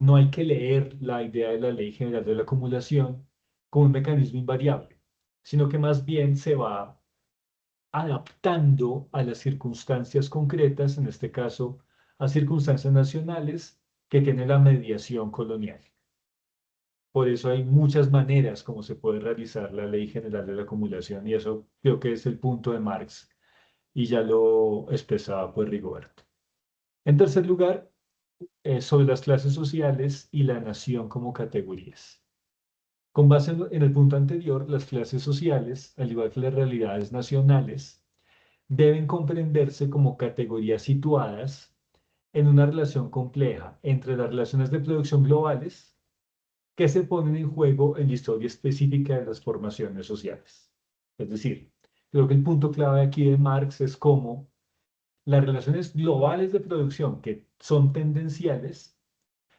no hay que leer la idea de la Ley General de la Acumulación como un mecanismo invariable, sino que más bien se va adaptando a las circunstancias concretas, en este caso a circunstancias nacionales que tiene la mediación colonial. Por eso hay muchas maneras como se puede realizar la Ley General de la Acumulación y eso creo que es el punto de Marx y ya lo expresaba pues Rigoberto. En tercer lugar, sobre las clases sociales y la nación como categorías. Con base en el punto anterior, las clases sociales, al igual que las realidades nacionales, deben comprenderse como categorías situadas en una relación compleja entre las relaciones de producción globales que se ponen en juego en la historia específica de las formaciones sociales. Es decir, creo que el punto clave aquí de Marx es cómo las relaciones globales de producción, que son tendenciales,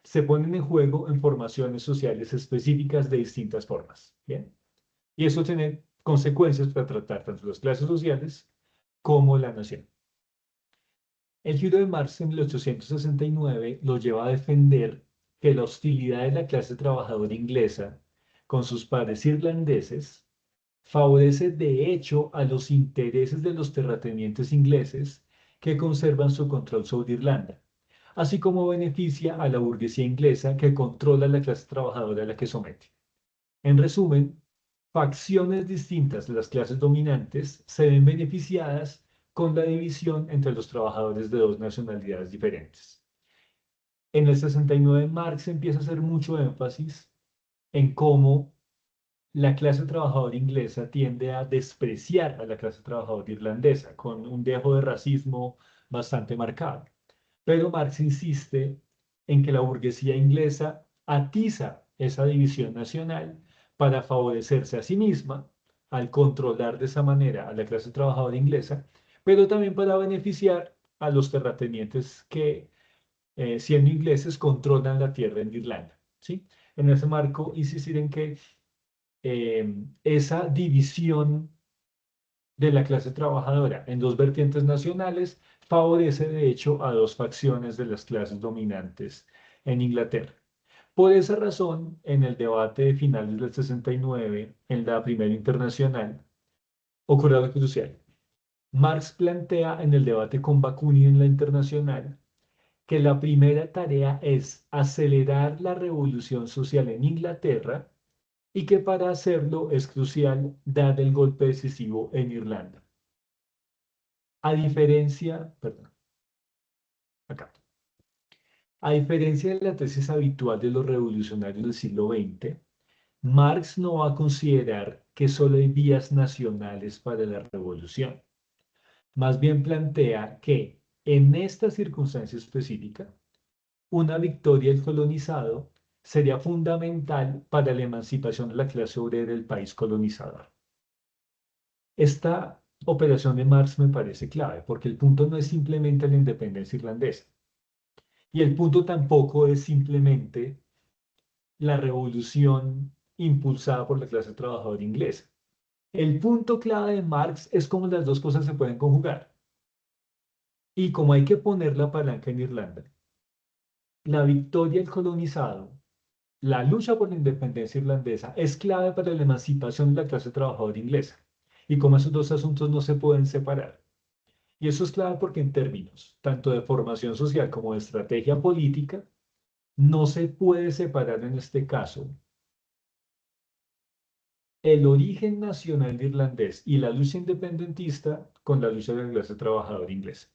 se ponen en juego en formaciones sociales específicas de distintas formas. ¿Bien? Y eso tiene consecuencias para tratar tanto las clases sociales como la nación. El giro de Marx en 1869 lo lleva a defender que la hostilidad de la clase trabajadora inglesa con sus pares irlandeses favorece de hecho a los intereses de los terratenientes ingleses que conservan su control sobre Irlanda, así como beneficia a la burguesía inglesa que controla la clase trabajadora a la que somete. En resumen, facciones distintas de las clases dominantes se ven beneficiadas con la división entre los trabajadores de dos nacionalidades diferentes. En el 69 Marx empieza a hacer mucho énfasis en cómo la clase trabajadora inglesa tiende a despreciar a la clase trabajadora irlandesa, con un dejo de racismo bastante marcado. Pero Marx insiste en que la burguesía inglesa atiza esa división nacional para favorecerse a sí misma al controlar de esa manera a la clase trabajadora inglesa, pero también para beneficiar a los terratenientes que, siendo ingleses, controlan la tierra en Irlanda. ¿Sí? En ese marco, insistir en que esa división de la clase trabajadora en dos vertientes nacionales favorece de hecho a dos facciones de las clases dominantes en Inglaterra. Por esa razón, en el debate de finales del 69, en la Primera Internacional, ocurre algo crucial. Marx plantea en el debate con Bakunin en la Internacional que la primera tarea es acelerar la revolución social en Inglaterra y que para hacerlo es crucial dar el golpe decisivo en Irlanda. A diferencia, perdón, acá. A diferencia de la tesis habitual de los revolucionarios del siglo XX, Marx no va a considerar que solo hay vías nacionales para la revolución. Más bien plantea que en esta circunstancia específica, una victoria del colonizado sería fundamental para la emancipación de la clase obrera del país colonizador. Esta operación de Marx me parece clave, porque el punto no es simplemente la independencia irlandesa. Y el punto tampoco es simplemente la revolución impulsada por la clase trabajadora inglesa. El punto clave de Marx es cómo las dos cosas se pueden conjugar. Y cómo hay que poner la palanca en Irlanda. La victoria del colonizado, la lucha por la independencia irlandesa, es clave para la emancipación de la clase trabajadora inglesa. Y cómo esos dos asuntos no se pueden separar. Y eso es clave porque en términos tanto de formación social como de estrategia política, no se puede separar en este caso el origen nacional irlandés y la lucha independentista con la lucha de la clase trabajadora inglesa.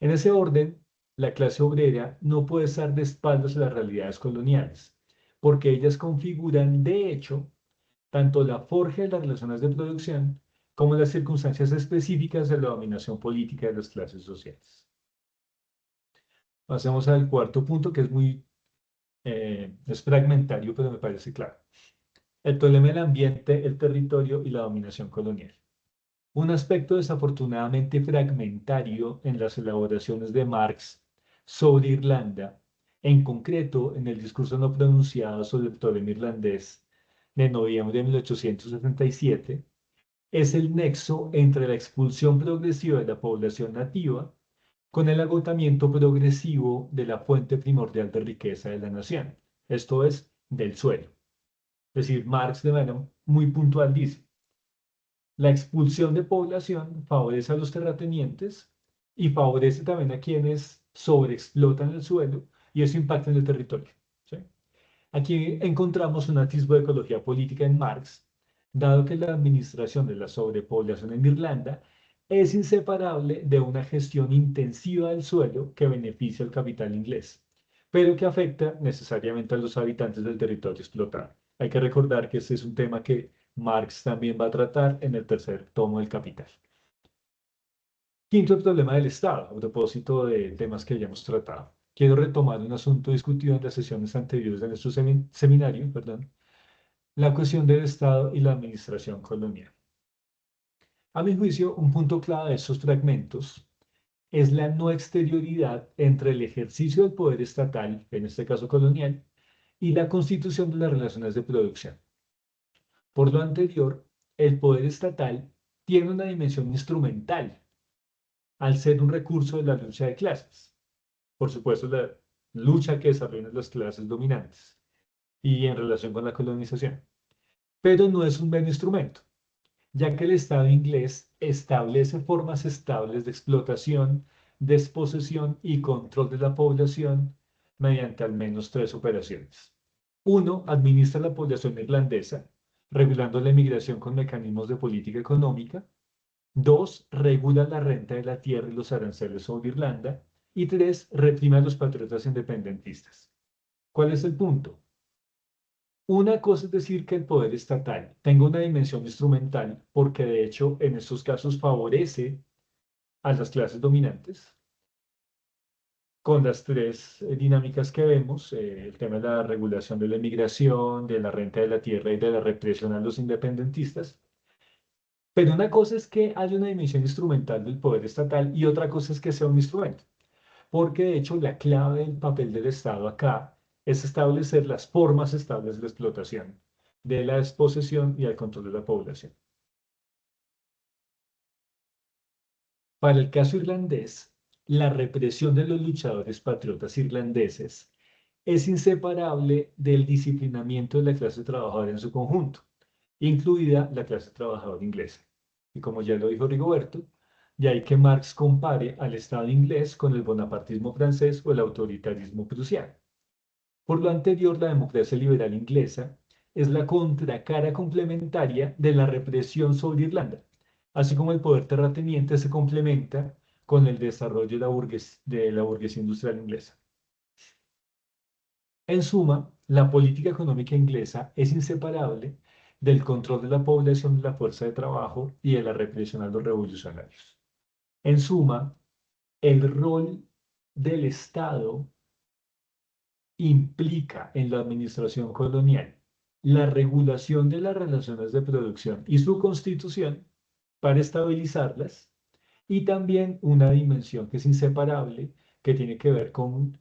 En ese orden, la clase obrera no puede estar de espaldas a las realidades coloniales, porque ellas configuran, de hecho, tanto la forja de las relaciones de producción como las circunstancias específicas de la dominación política de las clases sociales. Pasemos al cuarto punto, que es muy Es fragmentario, pero me parece claro. El problema del ambiente, el territorio y la dominación colonial. Un aspecto desafortunadamente fragmentario en las elaboraciones de Marx sobre Irlanda, en concreto en el discurso no pronunciado sobre el problema irlandés de noviembre de 1867, es el nexo entre la expulsión progresiva de la población nativa con el agotamiento progresivo de la fuente primordial de riqueza de la nación, esto es, del suelo. Es decir, Marx de manera muy puntual dice, la expulsión de población favorece a los terratenientes y favorece también a quienes sobreexplotan el suelo y eso impacta en el territorio. ¿Sí? Aquí encontramos un atisbo de ecología política en Marx, dado que la administración de la sobrepoblación en Irlanda es inseparable de una gestión intensiva del suelo que beneficia al capital inglés, pero que afecta necesariamente a los habitantes del territorio explotado. Hay que recordar que este es un tema que Marx también va a tratar en el tercer tomo del Capital. Quinto, el problema del Estado, a propósito de temas que ya hemos tratado. Quiero retomar un asunto discutido en las sesiones anteriores de nuestro seminario, la cuestión del Estado y la administración colonial. A mi juicio, un punto clave de estos fragmentos es la no exterioridad entre el ejercicio del poder estatal, en este caso colonial, y la constitución de las relaciones de producción. Por lo anterior, el poder estatal tiene una dimensión instrumental al ser un recurso de la lucha de clases. Por supuesto, la lucha que desarrollan las clases dominantes y en relación con la colonización. Pero no es un mero instrumento, ya que el Estado inglés establece formas estables de explotación, desposesión y control de la población mediante al menos tres operaciones. Uno, administra la población irlandesa, regulando la emigración con mecanismos de política económica. Dos, regula la renta de la tierra y los aranceles sobre Irlanda. Y tres, reprime a los patriotas independentistas. ¿Cuál es el punto? Una cosa es decir que el poder estatal tenga una dimensión instrumental, porque de hecho en estos casos favorece a las clases dominantes, con las tres dinámicas que vemos, el tema de la regulación de la emigración, de la renta de la tierra y de la represión a los independentistas. Pero una cosa es que haya una dimensión instrumental del poder estatal y otra cosa es que sea un instrumento. Porque de hecho la clave del papel del Estado acá es establecer las formas estables de explotación, de la desposesión y el control de la población. Para el caso irlandés, la represión de los luchadores patriotas irlandeses es inseparable del disciplinamiento de la clase trabajadora en su conjunto, incluida la clase trabajadora inglesa. Y como ya lo dijo Rigoberto, de ahí que Marx compare al Estado inglés con el bonapartismo francés o el autoritarismo prusiano. Por lo anterior, la democracia liberal inglesa es la contracara complementaria de la represión sobre Irlanda, así como el poder terrateniente se complementa con el desarrollo de la burguesía industrial inglesa. En suma, la política económica inglesa es inseparable del control de la población de la fuerza de trabajo y de la represión a los revolucionarios. En suma, el rol del Estado implica en la administración colonial la regulación de las relaciones de producción y su constitución para estabilizarlas y también una dimensión que es inseparable, que tiene que ver con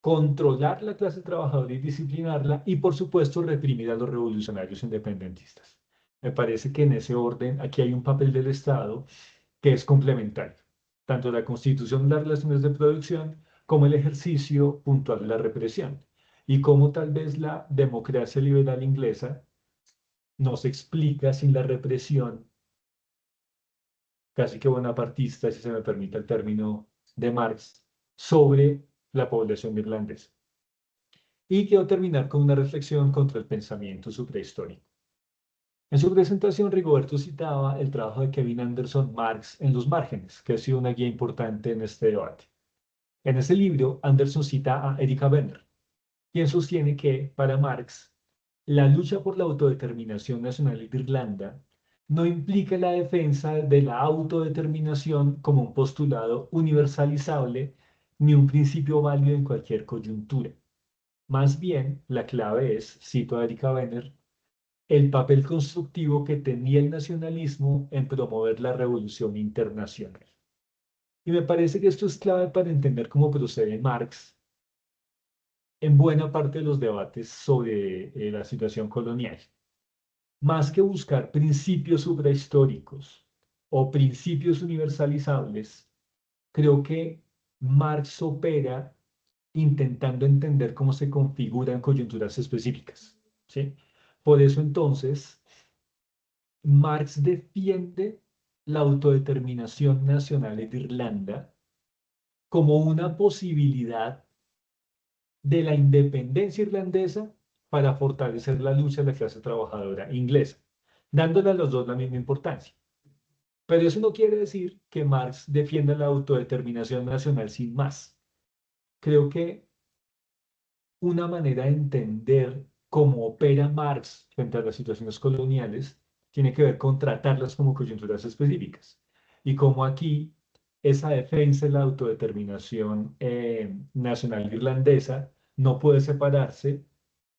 controlar la clase trabajadora y disciplinarla y por supuesto reprimir a los revolucionarios independentistas. Me parece que en ese orden aquí hay un papel del Estado que es complementario, tanto la constitución de las relaciones de producción como el ejercicio puntual de la represión, y cómo tal vez la democracia liberal inglesa no se explica sin la represión, casi que bonapartista, si se me permite el término de Marx, sobre la población irlandesa. Y quiero terminar con una reflexión contra el pensamiento suprahistórico. En su presentación, Rigoberto citaba el trabajo de Kevin Anderson, Marx en los márgenes, que ha sido una guía importante en este debate. En ese libro, Anderson cita a Erika Werner, quien sostiene que, para Marx, la lucha por la autodeterminación nacional de Irlanda no implica la defensa de la autodeterminación como un postulado universalizable ni un principio válido en cualquier coyuntura. Más bien, la clave es, cito a Erika Wenner, el papel constructivo que tenía el nacionalismo en promover la revolución internacional. Y me parece que esto es clave para entender cómo procede Marx en buena parte de los debates sobre la situación colonial. Más que buscar principios suprahistóricos o principios universalizables, creo que Marx opera intentando entender cómo se configuran coyunturas específicas, ¿sí? Por eso entonces, Marx defiende la autodeterminación nacional de Irlanda como una posibilidad de la independencia irlandesa para fortalecer la lucha de la clase trabajadora inglesa, dándole a los dos la misma importancia. Pero eso no quiere decir que Marx defienda la autodeterminación nacional sin más. Creo que una manera de entender cómo opera Marx frente a las situaciones coloniales tiene que ver con tratarlas como coyunturas específicas. Y como aquí esa defensa de la autodeterminación nacional irlandesa no puede separarse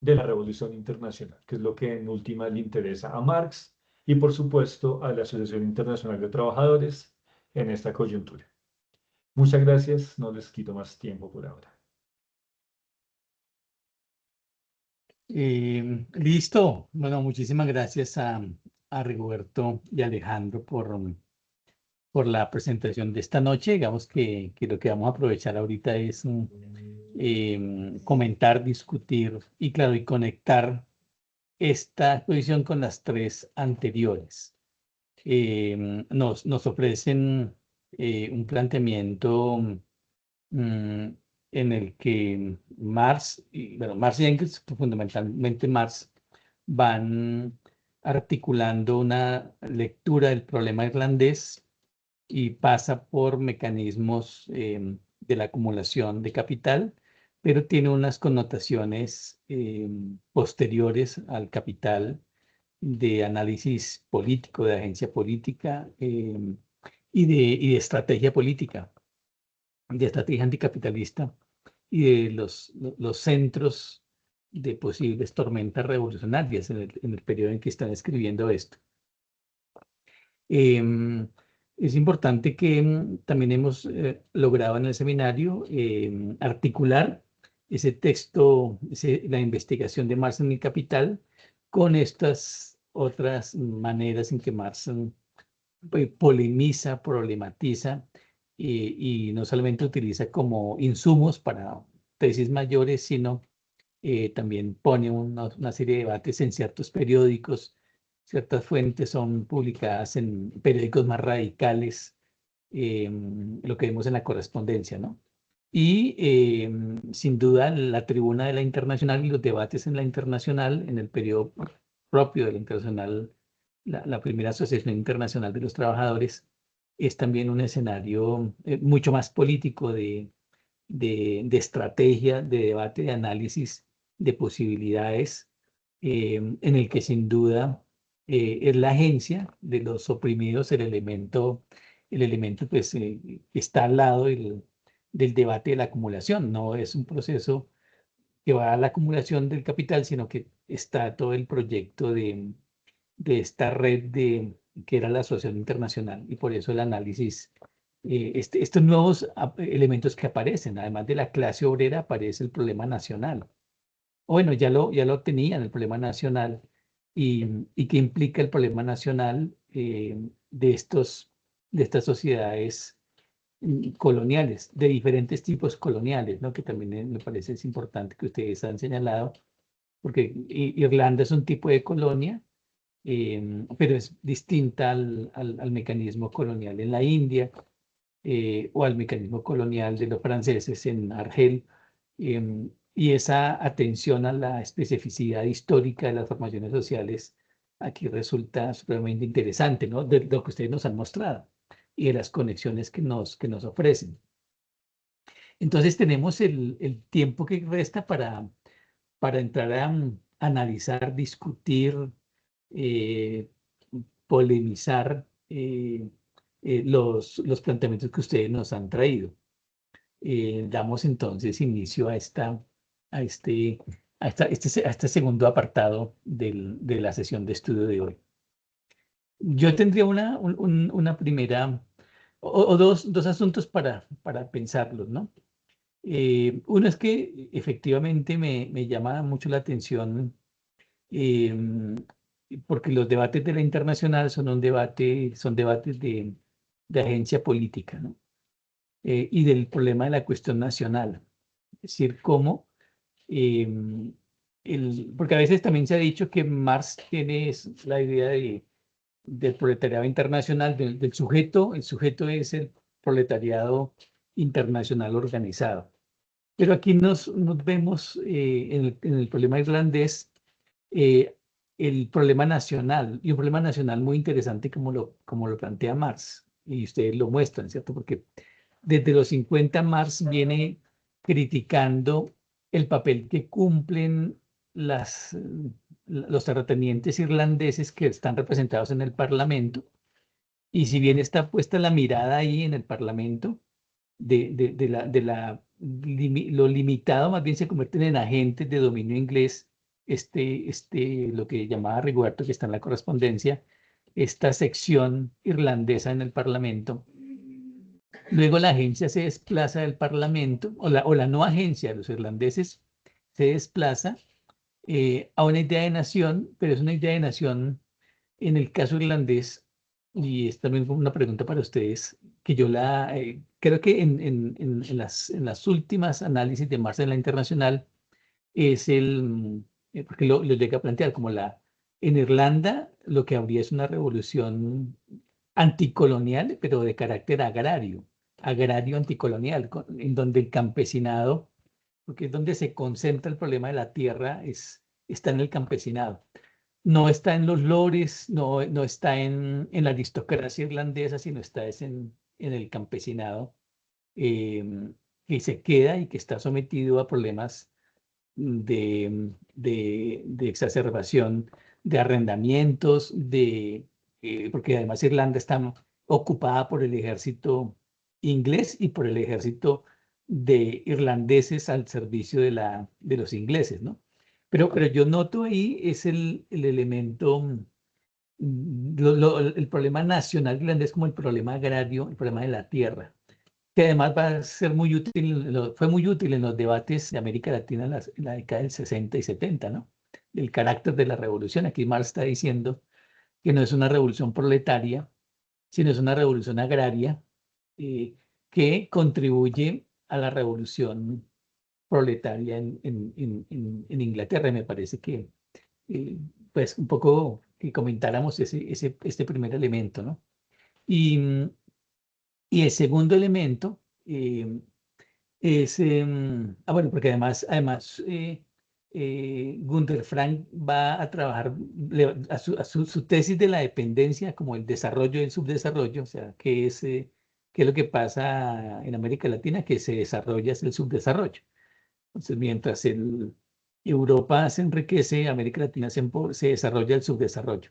de la revolución internacional, que es lo que en última le interesa a Marx y por supuesto a la Asociación Internacional de Trabajadores en esta coyuntura. Muchas gracias, no les quito más tiempo por ahora. Listo. Bueno, muchísimas gracias a Rigoberto y Alejandro por la presentación de esta noche. Digamos que lo que vamos a aprovechar ahorita es comentar, discutir y, claro, y conectar esta exposición con las tres anteriores. Nos ofrecen un planteamiento en el que Marx y Engels, fundamentalmente Marx, van articulando una lectura del problema irlandés y pasa por mecanismos de la acumulación de capital, pero tiene unas connotaciones posteriores al capital de análisis político, de agencia política y de estrategia política, de estrategia anticapitalista y de los centros de posibles tormentas revolucionarias en el periodo en que están escribiendo esto. Es importante que también hemos logrado en el seminario articular ese texto, la investigación de Marx en el Capital, con estas otras maneras en que Marx polemiza, problematiza y no solamente utiliza como insumos para tesis mayores, sino también pone una serie de debates en ciertos periódicos. Ciertas fuentes son publicadas en periódicos más radicales, lo que vemos en la correspondencia, ¿no? Y sin duda la tribuna de la Internacional y los debates en la Internacional, en el periodo propio de la Internacional, la primera Asociación Internacional de los Trabajadores, es también un escenario mucho más político de estrategia, de debate, de análisis de posibilidades, en el que sin duda es la agencia de los oprimidos el elemento pues, que está al lado del debate de la acumulación. No es un proceso que va a la acumulación del capital, sino que está todo el proyecto de esta red que era la Asociación Internacional, y por eso el análisis, estos nuevos elementos que aparecen, además de la clase obrera, aparece el problema nacional. Bueno, ya lo tenían el problema nacional, y qué implica el problema nacional de estas sociedades coloniales, de diferentes tipos coloniales, ¿no? Que también me parece es importante que ustedes han señalado, porque Irlanda es un tipo de colonia, pero es distinta al mecanismo colonial en la India, o al mecanismo colonial de los franceses en Argel, y esa atención a la especificidad histórica de las formaciones sociales aquí resulta supremamente interesante, ¿no? De lo que ustedes nos han mostrado y de las conexiones que nos ofrecen. Entonces tenemos el tiempo que resta para entrar a analizar, discutir, eh, polemizar los planteamientos que ustedes nos han traído. Damos entonces inicio a esta a este segundo apartado de la sesión de estudio de hoy. Yo tendría una primera, o dos asuntos para pensarlos, ¿no? Uno es que efectivamente me llama mucho la atención, porque los debates de la internacional son debates de agencia política, ¿no? Y del problema de la cuestión nacional. Es decir, cómo, porque a veces también se ha dicho que Marx tiene la idea del proletariado internacional, del sujeto. El sujeto es el proletariado internacional organizado. Pero aquí nos vemos en el problema irlandés, eh, el problema nacional, y un problema nacional muy interesante como lo plantea Marx, y ustedes lo muestran, ¿cierto? Porque desde los 50 Marx viene criticando el papel que cumplen los terratenientes irlandeses que están representados en el Parlamento, y si bien está puesta la mirada ahí en el Parlamento, lo limitado más bien se convierten en agentes de dominio inglés, lo que llamaba Rigoberto, que está en la correspondencia, esta sección irlandesa en el Parlamento. Luego la agencia se desplaza del Parlamento, o la no agencia de los irlandeses se desplaza a una idea de nación, pero es una idea de nación en el caso irlandés, y es también una pregunta para ustedes, que yo creo que en las últimas análisis de Marx en la internacional es porque lo llega a plantear como en Irlanda lo que habría es una revolución anticolonial, pero de carácter agrario anticolonial, en donde el campesinado, porque es donde se concentra el problema de la tierra, está en el campesinado. No está en los lores, no está en la aristocracia irlandesa, sino está en el campesinado, que se queda y que está sometido a problemas de exacerbación de arrendamientos, porque además Irlanda está ocupada por el ejército inglés y por el ejército de irlandeses al servicio de los ingleses, ¿no? Pero yo noto ahí es el elemento, el problema nacional irlandés como el problema agrario, el problema de la tierra, que además va a ser muy útil, fue muy útil en los debates de América Latina en la década del 60 y 70, ¿no? El carácter de la revolución. Aquí Marx está diciendo que no es una revolución proletaria, sino es una revolución agraria, que contribuye a la revolución proletaria en Inglaterra. Y me parece que, pues, un poco que comentáramos este primer elemento, ¿no? Y el segundo elemento es, bueno, porque además Günther Frank va a trabajar a su tesis de la dependencia como el desarrollo y el subdesarrollo, o sea, qué es lo que pasa en América Latina, que se desarrolla es el subdesarrollo. Entonces, mientras Europa se enriquece, América Latina se desarrolla el subdesarrollo.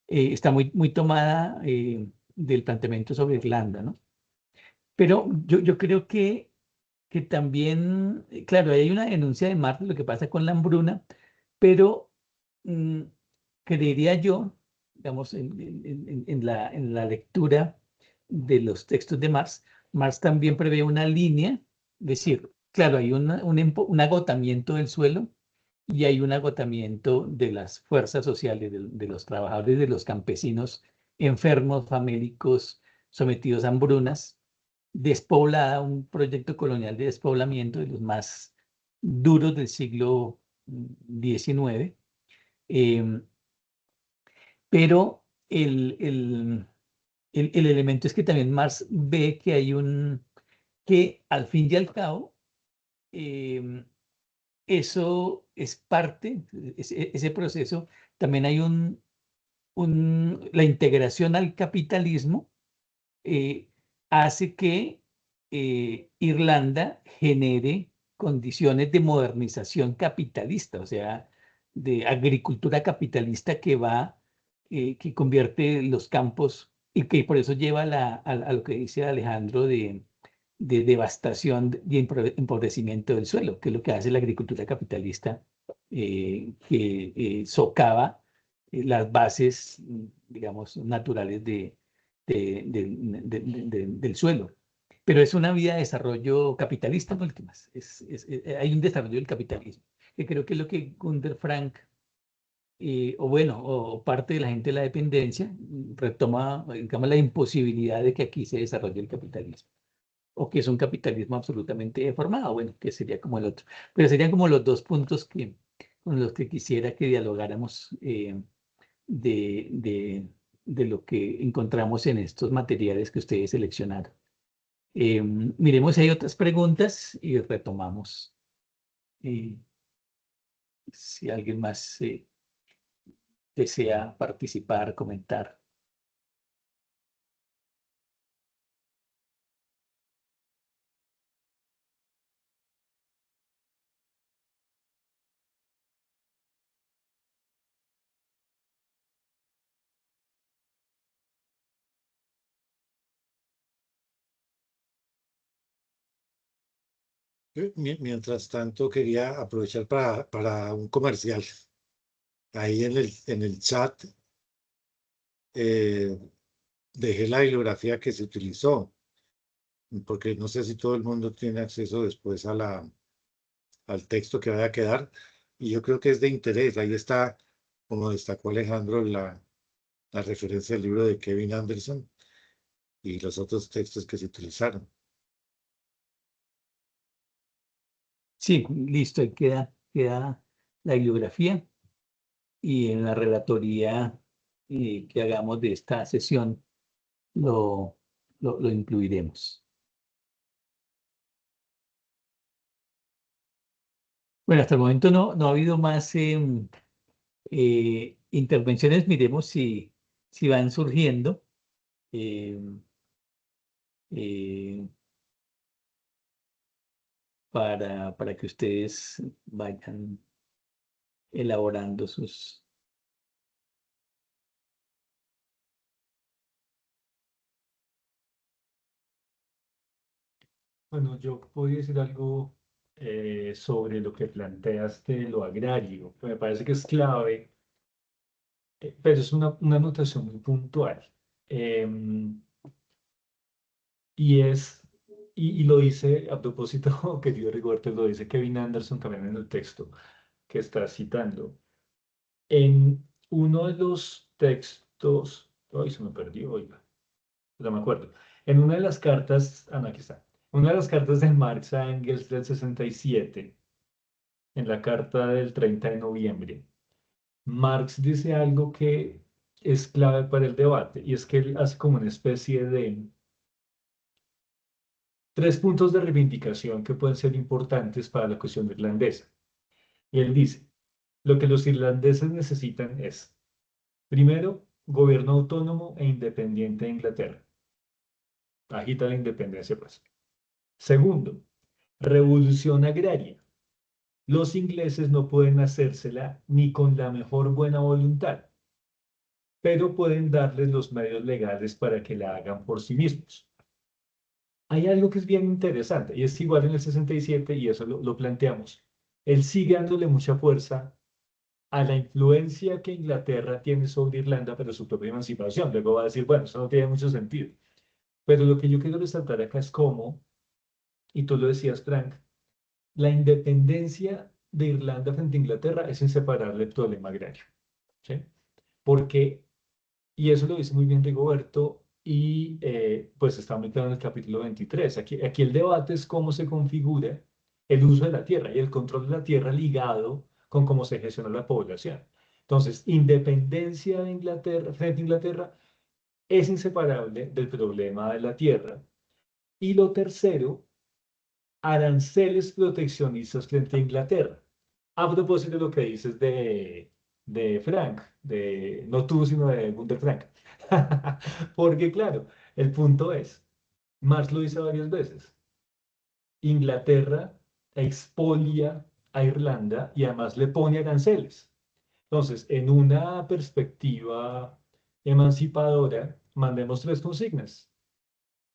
Está muy tomada del planteamiento sobre Irlanda, ¿no? Pero yo creo que también, claro, hay una denuncia de Marx de lo que pasa con la hambruna, pero creería yo, digamos, en la lectura de los textos de Marx, Marx también prevé una línea, es decir, claro, hay un agotamiento del suelo y hay un agotamiento de las fuerzas sociales, de los trabajadores, de los campesinos enfermos, famélicos, sometidos a hambrunas, despoblada, un proyecto colonial de despoblamiento de los más duros del siglo XIX. Pero el elemento es que también Marx ve que que al fin y al cabo, eso es parte, ese proceso, también hay la integración al capitalismo, hace que Irlanda genere condiciones de modernización capitalista, o sea, de agricultura capitalista que convierte los campos y que por eso lleva a lo que dice Alejandro devastación y empobrecimiento del suelo, que es lo que hace la agricultura capitalista, que socava las bases, digamos, naturales del suelo. Pero es una vía de desarrollo capitalista en últimas. Hay un desarrollo del capitalismo, que creo que es lo que Gunder Frank, o bueno, o parte de la gente de la dependencia, retoma, digamos, la imposibilidad de que aquí se desarrolle el capitalismo, o que es un capitalismo absolutamente deformado, bueno, que sería como el otro. Pero serían como los dos puntos con los que quisiera que dialogáramos, de, de, de lo que encontramos en estos materiales que ustedes seleccionaron. Miremos si hay otras preguntas y retomamos, eh, si alguien más desea participar, comentar. Mientras tanto, quería aprovechar para un comercial. Ahí en el chat eh, dejé la bibliografía que se utilizó, porque no sé si todo el mundo tiene acceso después al texto que vaya a quedar, y yo creo que es de interés. Ahí está, como destacó Alejandro, la referencia al libro de Kevin Anderson y los otros textos que se utilizaron. Sí, listo, ahí queda la bibliografía, y en la relatoría, que hagamos de esta sesión lo incluiremos. Bueno, hasta el momento no ha habido más intervenciones. Miremos si van surgiendo, em, eh, para que ustedes vayan elaborando sus... Bueno, yo podría decir algo sobre lo que planteas de lo agrario, que me parece que es clave, pero es una anotación muy puntual. Em, y es, y lo dice a propósito, querido Rigoberto, lo dice Kevin Anderson también en el texto que está citando. En uno de los textos, ay, se me perdió, oiga, no me acuerdo. En una de las cartas, no, aquí está. Una de las cartas de Marx a Engels del 67, en la carta del 30 de noviembre, Marx dice algo que es clave para el debate, y es que él hace como una especie de tres puntos de reivindicación que pueden ser importantes para la cuestión irlandesa. Y él dice, lo que los irlandeses necesitan es, primero, gobierno autónomo e independiente de Inglaterra. Agita la independencia, pues. Segundo, revolución agraria. Los ingleses no pueden hacérsela ni con la mejor buena voluntad, pero pueden darles los medios legales para que la hagan por sí mismos. Hay algo que es bien interesante, y es igual en el 67, y eso lo planteamos. Él sigue dándole mucha fuerza a la influencia que Inglaterra tiene sobre Irlanda, pero su propia emancipación. Luego va a decir, bueno, eso no tiene mucho sentido. Pero lo que yo quiero resaltar acá es cómo, y tú lo decías, Frank, la independencia de Irlanda frente a Inglaterra es inseparable del problema agrario. ¿Sí? Porque, y eso lo dice muy bien Rigoberto, y pues está muy claro en el capítulo 23. Aquí el debate es cómo se configura el uso de la tierra y el control de la tierra ligado con cómo se gestiona la población. Entonces, independencia de Inglaterra frente a Inglaterra es inseparable del problema de la tierra. Y lo tercero, aranceles proteccionistas frente a Inglaterra. A propósito de lo que dices de Frank, no tú, sino de Gunther Frank. Porque claro, el punto es, Marx lo dice varias veces, Inglaterra expolia a Irlanda y además le pone aranceles. Entonces, en una perspectiva emancipadora, mandemos tres consignas.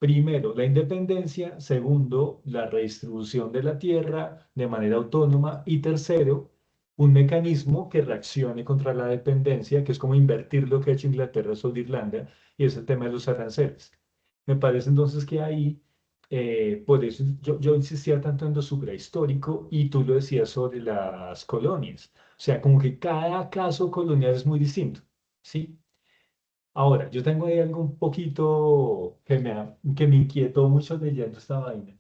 Primero, la independencia. Segundo, la redistribución de la tierra de manera autónoma. Y tercero, un mecanismo que reaccione contra la dependencia, que es como invertir lo que ha hecho Inglaterra sobre Irlanda, y es el tema de los aranceles. Me parece entonces que ahí, por eso yo insistía tanto en lo suprahistórico y tú lo decías sobre las colonias. O sea, como que cada caso colonial es muy distinto, ¿sí? Ahora, yo tengo ahí algo un poquito que me inquietó mucho leyendo esta vaina.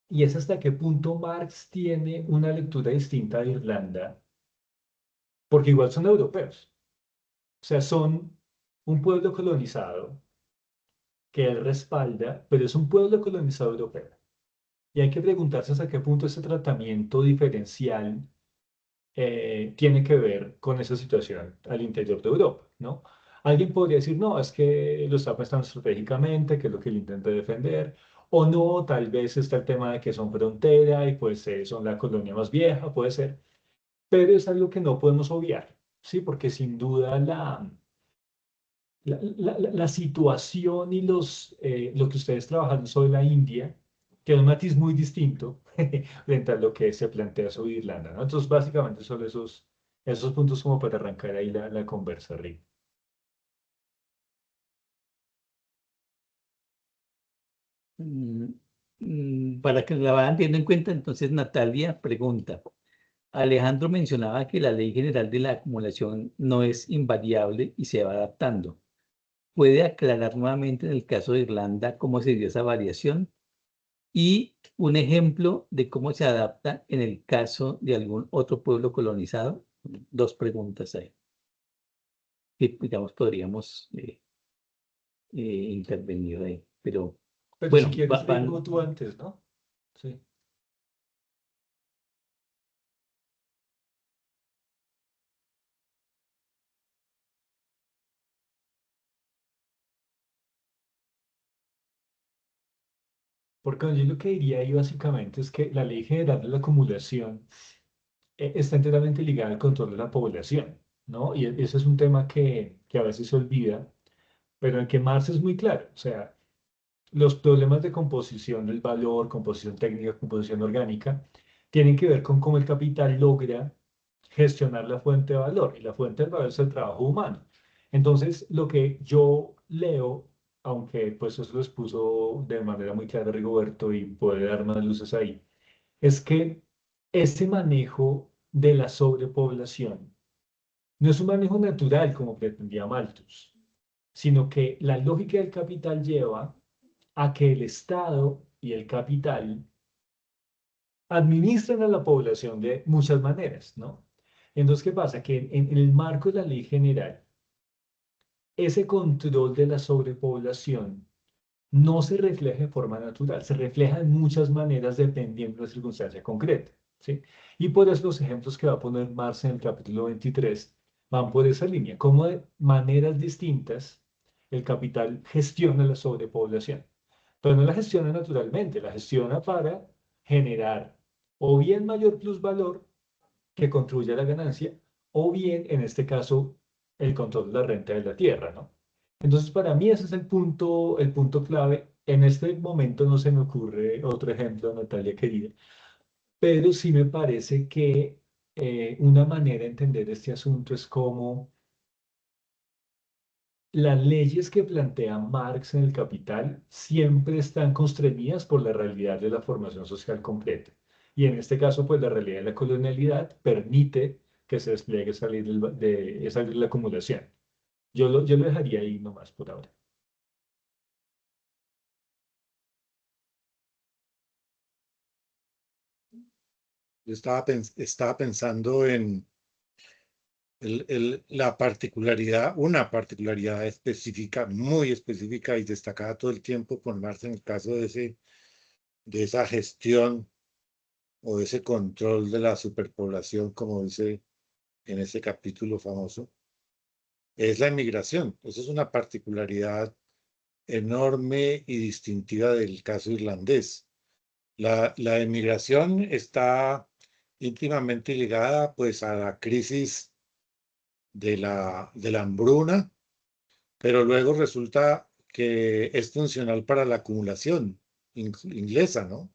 Y es hasta qué punto Marx tiene una lectura distinta de Irlanda, porque igual son europeos. O sea, son un pueblo colonizado que él respalda, pero es un pueblo colonizado europeo. Y hay que preguntarse hasta qué punto ese tratamiento diferencial tiene que ver con esa situación al interior de Europa, ¿no? Alguien podría decir, no, es que lo está pensando estratégicamente, que es lo que él intenta defender, o no, tal vez está el tema de que son frontera y pues son la colonia más vieja, puede ser, pero es algo que no podemos obviar, ¿sí? Porque sin duda la situación y lo que ustedes trabajan sobre la India tiene un matiz muy distinto frente a lo que se plantea sobre Irlanda, ¿no? Entonces, básicamente son esos puntos como para arrancar ahí la conversa, Rick. Mm, para que la vayan teniendo en cuenta, entonces Natalia pregunta, Alejandro mencionaba que la ley general de la acumulación no es invariable y se va adaptando. ¿Puede aclarar nuevamente en el caso de Irlanda cómo se dio esa variación? Y un ejemplo de cómo se adapta en el caso de algún otro pueblo colonizado. Dos preguntas ahí que, digamos, podríamos intervenir ahí. Pero Pero si bueno, quieres, Rick, van. tú antes, ¿no? Sí. Porque yo lo que diría ahí básicamente es que la ley general de la acumulación está enteramente ligada al control de la población, ¿no? Y ese es un tema que a veces se olvida, pero en que Marx es muy claro. O sea, los problemas de composición del valor, composición técnica, composición orgánica, tienen que ver con cómo el capital logra gestionar la fuente de valor. Y la fuente de valor es el trabajo humano. Entonces, lo que yo leo, aunque pues eso lo expuso de manera muy clara Rigoberto y puede dar más luces ahí, es que ese manejo de la sobrepoblación no es un manejo natural como pretendía Malthus, sino que la lógica del capital lleva a que el Estado y el capital administran a la población de muchas maneras, ¿no? Entonces, ¿qué pasa? Que en el marco de la ley general, ese control de la sobrepoblación no se refleja de forma natural, se refleja en muchas maneras dependiendo de la circunstancia concreta, ¿sí? Y por eso los ejemplos que va a poner Marx en el capítulo 23 van por esa línea, cómo de maneras distintas el capital gestiona la sobrepoblación. Pero no la gestiona naturalmente, la gestiona para generar o bien mayor plusvalor que construya la ganancia, o bien, en este caso, el control de la renta de la tierra, ¿no? Entonces, para mí ese es el punto clave. En este momento no se me ocurre otro ejemplo, Natalia querida, pero sí me parece que una manera de entender este asunto es como las leyes que plantea Marx en el Capital siempre están constreñidas por la realidad de la formación social completa. Y en este caso, pues la realidad de la colonialidad permite que se despliegue esa ley de la acumulación. Yo lo dejaría ahí nomás por ahora. Yo estaba pensando en la particularidad, una particularidad específica, muy específica y destacada todo el tiempo por Marx en el caso de esa gestión o ese control de la superpoblación, como dice en ese capítulo famoso, es la inmigración. Eso es una particularidad enorme y distintiva del caso irlandés. La inmigración está íntimamente ligada pues a la crisis de la hambruna, pero luego resulta que es funcional para la acumulación inglesa, ¿no?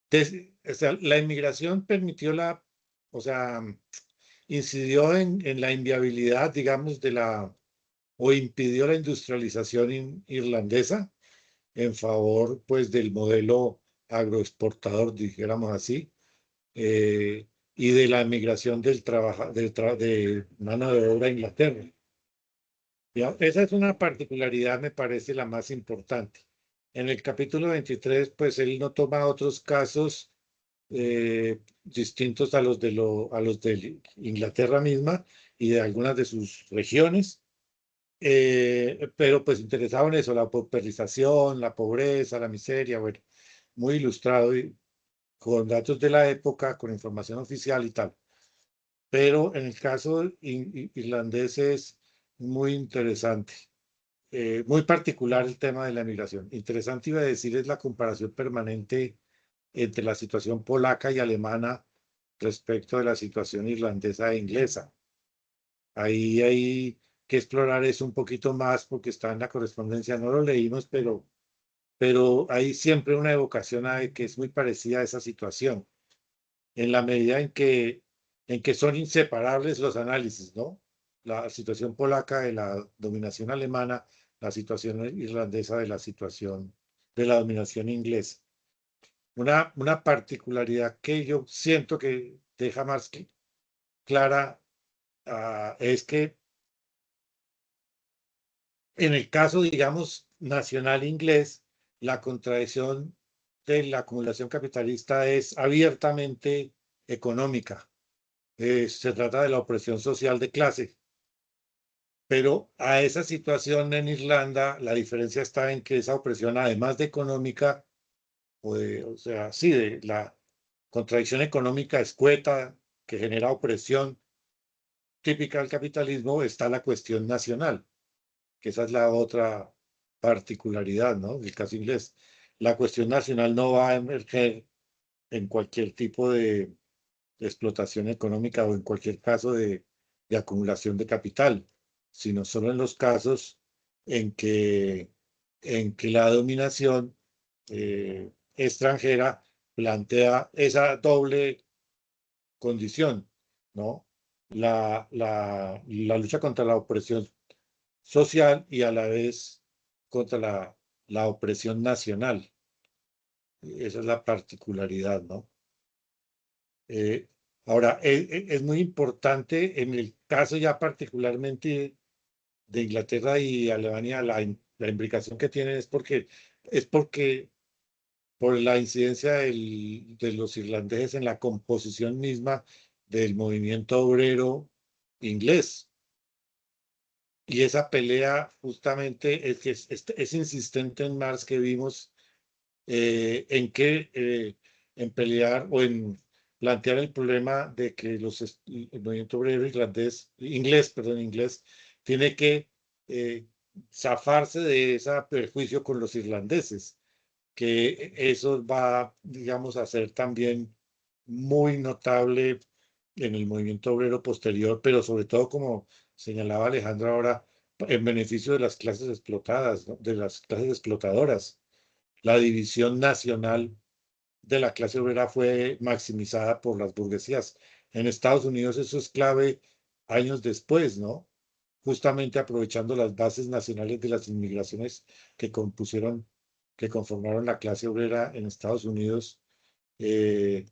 O sea, la inmigración permitió o sea, incidió en la inviabilidad, digamos, o impidió la industrialización irlandesa en favor, pues, del modelo agroexportador, dijéramos así, y de la migración de mano de obra a Inglaterra. ¿Ya? Esa es una particularidad, me parece la más importante. En el capítulo 23, pues él no toma otros casos distintos a los de Inglaterra misma y de algunas de sus regiones, pero pues interesado en eso, la pauperización, la pobreza, la miseria, bueno, muy ilustrado y con datos de la época, con información oficial y tal. Pero en el caso irlandés es muy interesante. Muy particular el tema de la migración. Interesante iba a decir es la comparación permanente entre la situación polaca y alemana respecto de la situación irlandesa e inglesa. Ahí hay que explorar eso un poquito más porque está en la correspondencia, no lo leímos, pero hay siempre una evocación a que es muy parecida a esa situación, en la medida en que son inseparables los análisis, ¿no? La situación polaca de la dominación alemana, la situación irlandesa de la dominación inglesa. Una particularidad que yo siento que deja más clara es que en el caso, digamos, nacional inglés, la contradicción de la acumulación capitalista es abiertamente económica. Se trata de la opresión social de clase. Pero a esa situación en Irlanda, la diferencia está en que esa opresión, además de económica, o sea, sí, de la contradicción económica escueta que genera opresión típica del capitalismo, está la cuestión nacional, que esa es la otra particularidad, ¿no? Del caso inglés. La cuestión nacional no va a emerger en cualquier tipo de explotación económica o en cualquier caso de acumulación de capital, sino solo en los casos en que, en que la dominación extranjera plantea esa doble condición, ¿no? La lucha contra la opresión social y a la vez contra la opresión nacional. Esa es la particularidad, ¿no? Ahora, es muy importante en el caso ya particularmente de Inglaterra y Alemania, la implicación que tiene es porque por la incidencia de los irlandeses en la composición misma del movimiento obrero inglés. Y esa pelea justamente es que es insistente en Marx que vimos en pelear o en plantear el problema de que el movimiento obrero inglés, tiene que zafarse de ese perjuicio con los irlandeses, que eso va, digamos, a ser también muy notable en el movimiento obrero posterior, pero sobre todo, como señalaba Alejandra ahora, en beneficio de las clases explotadas, ¿no? De las clases explotadoras. La división nacional de la clase obrera fue maximizada por las burguesías. En Estados Unidos eso es clave años después, ¿no? Justamente aprovechando las bases nacionales de las inmigraciones que conformaron la clase obrera en Estados Unidos. eh,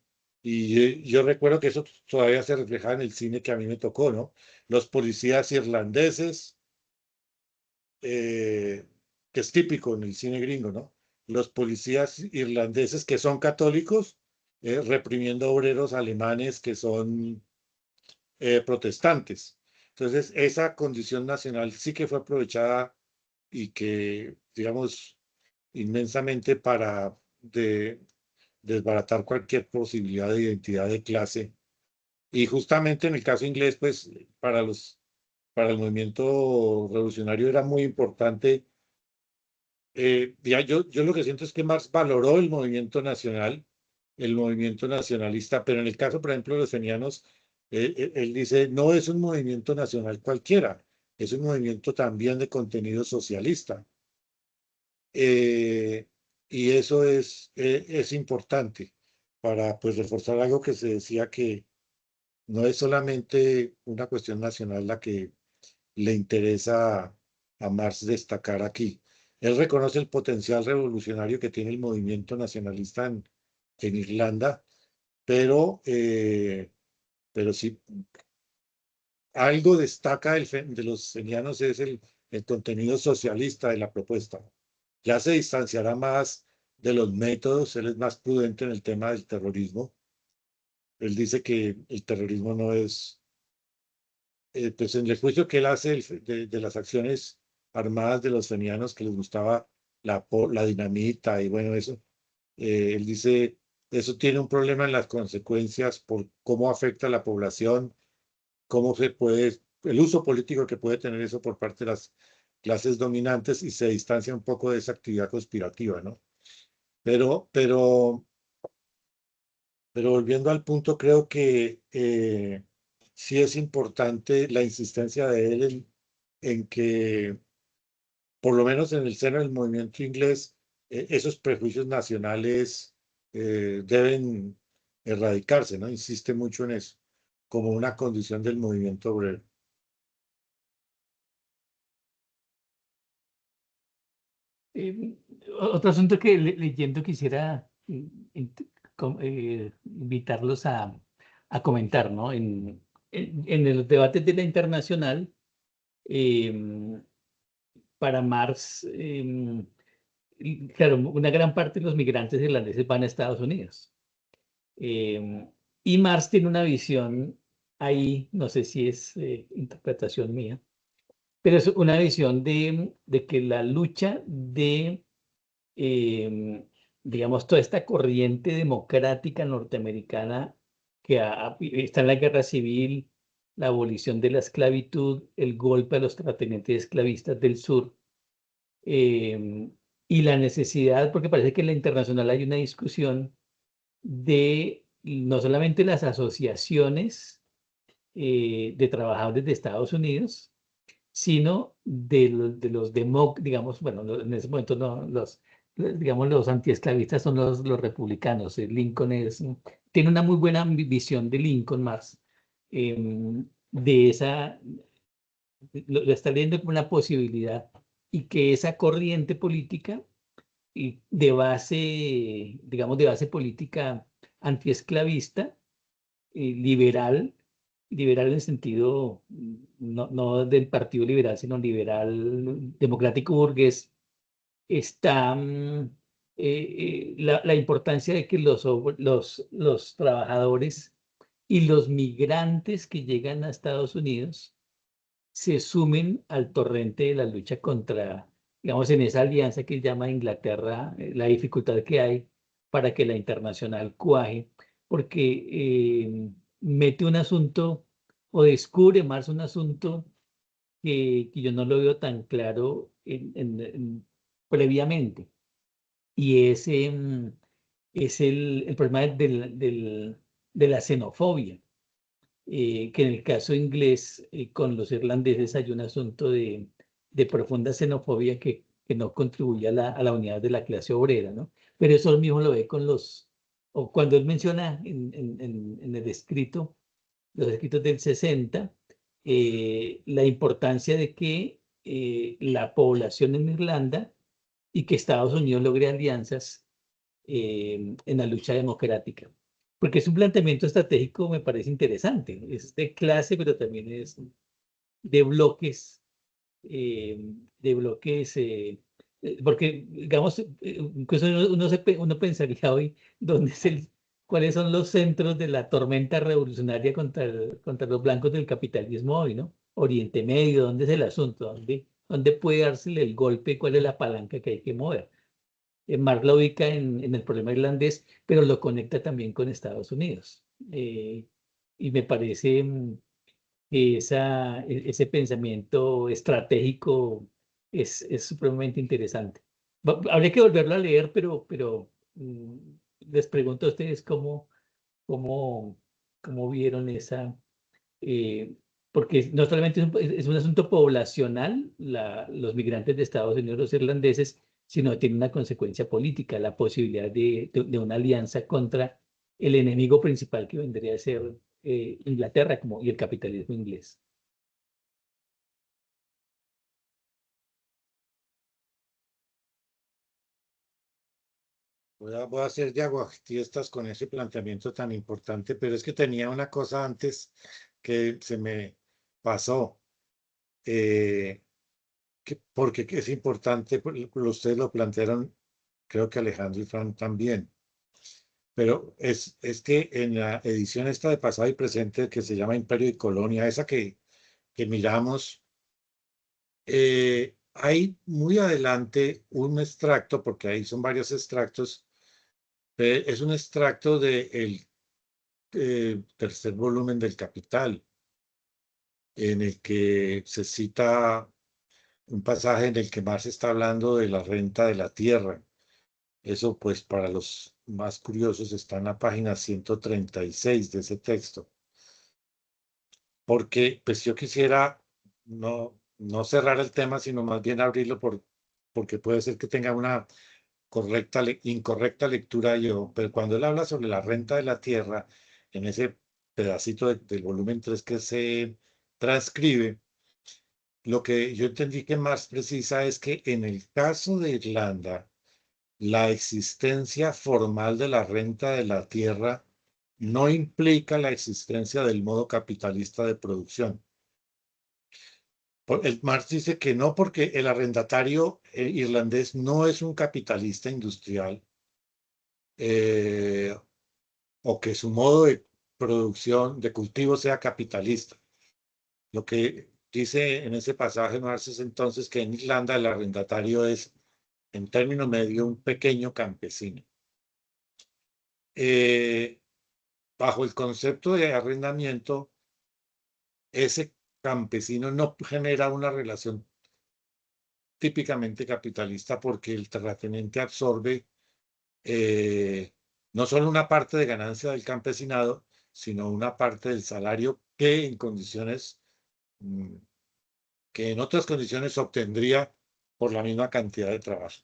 y yo recuerdo que eso todavía se reflejaba en el cine que a mí me tocó, ¿no? Los policías irlandeses, que es típico en el cine gringo, ¿no? Los policías irlandeses que son católicos reprimiendo obreros alemanes que son protestantes. Entonces, esa condición nacional sí que fue aprovechada y que, digamos, inmensamente para desbaratar cualquier posibilidad de identidad de clase. Y justamente en el caso inglés, pues, para el movimiento revolucionario era muy importante. Ya yo lo que siento es que Marx valoró el movimiento nacional, el movimiento nacionalista, pero en el caso, por ejemplo, de los fenianos, él dice, no es un movimiento nacional cualquiera, es un movimiento también de contenido socialista. y eso es importante para pues, reforzar algo que se decía que no es solamente una cuestión nacional la que le interesa a Marx destacar aquí. Él reconoce el potencial revolucionario que tiene el movimiento nacionalista en Irlanda, pero sí, algo destaca de los fenianos es el contenido socialista de la propuesta. Ya se distanciará más de los métodos, él es más prudente en el tema del terrorismo. Él dice que el terrorismo no es, pues en el juicio que él hace de las acciones armadas de los fenianos, que les gustaba la dinamita y bueno, eso, él dice, eso tiene un problema en las consecuencias por cómo afecta a la población, cómo se puede, el uso político que puede tener eso por parte de las clases dominantes y se distancia un poco de esa actividad conspirativa, ¿no? Pero volviendo al punto, creo que sí es importante la insistencia de él en que, por lo menos en el seno del movimiento inglés, esos prejuicios nacionales deben erradicarse, ¿no? Insiste mucho en eso, como una condición del movimiento obrero. Otro asunto que leyendo quisiera invitarlos a comentar, ¿no? En los debates de la internacional, para Marx, claro, una gran parte de los migrantes irlandeses van a Estados Unidos. Y Marx tiene una visión ahí, no sé si es interpretación mía, pero es una visión de que la lucha de, digamos, toda esta corriente democrática norteamericana que está en la guerra civil, la abolición de la esclavitud, el golpe a los terratenientes esclavistas del sur, y la necesidad, porque parece que en la internacional hay una discusión de no solamente las asociaciones de trabajadores de Estados Unidos, sino de los digamos, bueno, en ese momento no, digamos, los antiesclavistas son los republicanos. Lincoln tiene una muy buena visión de Lincoln más, de esa, lo está leyendo como una posibilidad, y que esa corriente política y de base, digamos, de base política antiesclavista, liberal en el sentido no del Partido Liberal, sino liberal democrático burgués, está la importancia de que los trabajadores y los migrantes que llegan a Estados Unidos se sumen al torrente de la lucha contra, digamos, en esa alianza que llama Inglaterra, la dificultad que hay para que la internacional cuaje, porque mete un asunto o descubre más un asunto que yo no lo veo tan claro previamente, y es el problema de la xenofobia, que en el caso inglés con los irlandeses hay un asunto de profunda xenofobia que no contribuye a la unidad de la clase obrera, ¿no? Pero eso mismo lo ve o cuando él menciona en el escrito, los escritos del 60, la importancia de que la población en Irlanda y que Estados Unidos logre alianzas en la lucha democrática. Porque es un planteamiento estratégico, me parece interesante. Es de clase, pero también es de bloques, eh, porque, digamos, incluso uno pensaría hoy dónde cuáles son los centros de la tormenta revolucionaria contra los blancos del capitalismo hoy, ¿no? Oriente Medio, ¿dónde es el asunto? ¿Dónde puede dársele el golpe? ¿Cuál es la palanca que hay que mover? Marx lo ubica en el problema irlandés, pero lo conecta también con Estados Unidos. Y me parece que ese pensamiento estratégico es supremamente interesante. Habría que volverlo a leer, pero les pregunto a ustedes cómo, cómo vieron esa, porque no solamente es un asunto poblacional, los migrantes de Estados Unidos, los irlandeses, sino tiene una consecuencia política, la posibilidad de una alianza contra el enemigo principal que vendría a ser Inglaterra y el capitalismo inglés. Voy a hacer de aguafiestas con ese planteamiento tan importante, pero es que tenía una cosa antes que se me pasó, porque es importante, ustedes lo plantearon, creo que Alejandro y Fran también, pero es que en la edición esta de pasado y presente que se llama Imperio y Colonia, esa que miramos, hay muy adelante un extracto, porque ahí son varios extractos, es un extracto del tercer volumen del Capital, en el que se cita un pasaje en el que Marx está hablando de la renta de la tierra. Eso, pues, para los más curiosos, está en la página 136 de ese texto. Porque, pues, yo quisiera no cerrar el tema, sino más bien abrirlo porque puede ser que tenga una incorrecta lectura yo, pero cuando él habla sobre la renta de la tierra, en ese pedacito del volumen 3 que se transcribe, lo que yo entendí que más precisa es que en el caso de Irlanda, la existencia formal de la renta de la tierra no implica la existencia del modo capitalista de producción. El Marx dice que no, porque el arrendatario irlandés no es un capitalista industrial, eh, o que su modo de producción, de cultivo sea capitalista. Lo que dice en ese pasaje Marx es entonces que en Irlanda el arrendatario es, en término medio, un pequeño campesino. Eh, Bajo el concepto de arrendamiento, ese campesino no genera una relación típicamente capitalista porque el terrateniente absorbe no solo una parte de ganancia del campesinado, sino una parte del salario que en condiciones, mm, que en otras condiciones obtendría por la misma cantidad de trabajo.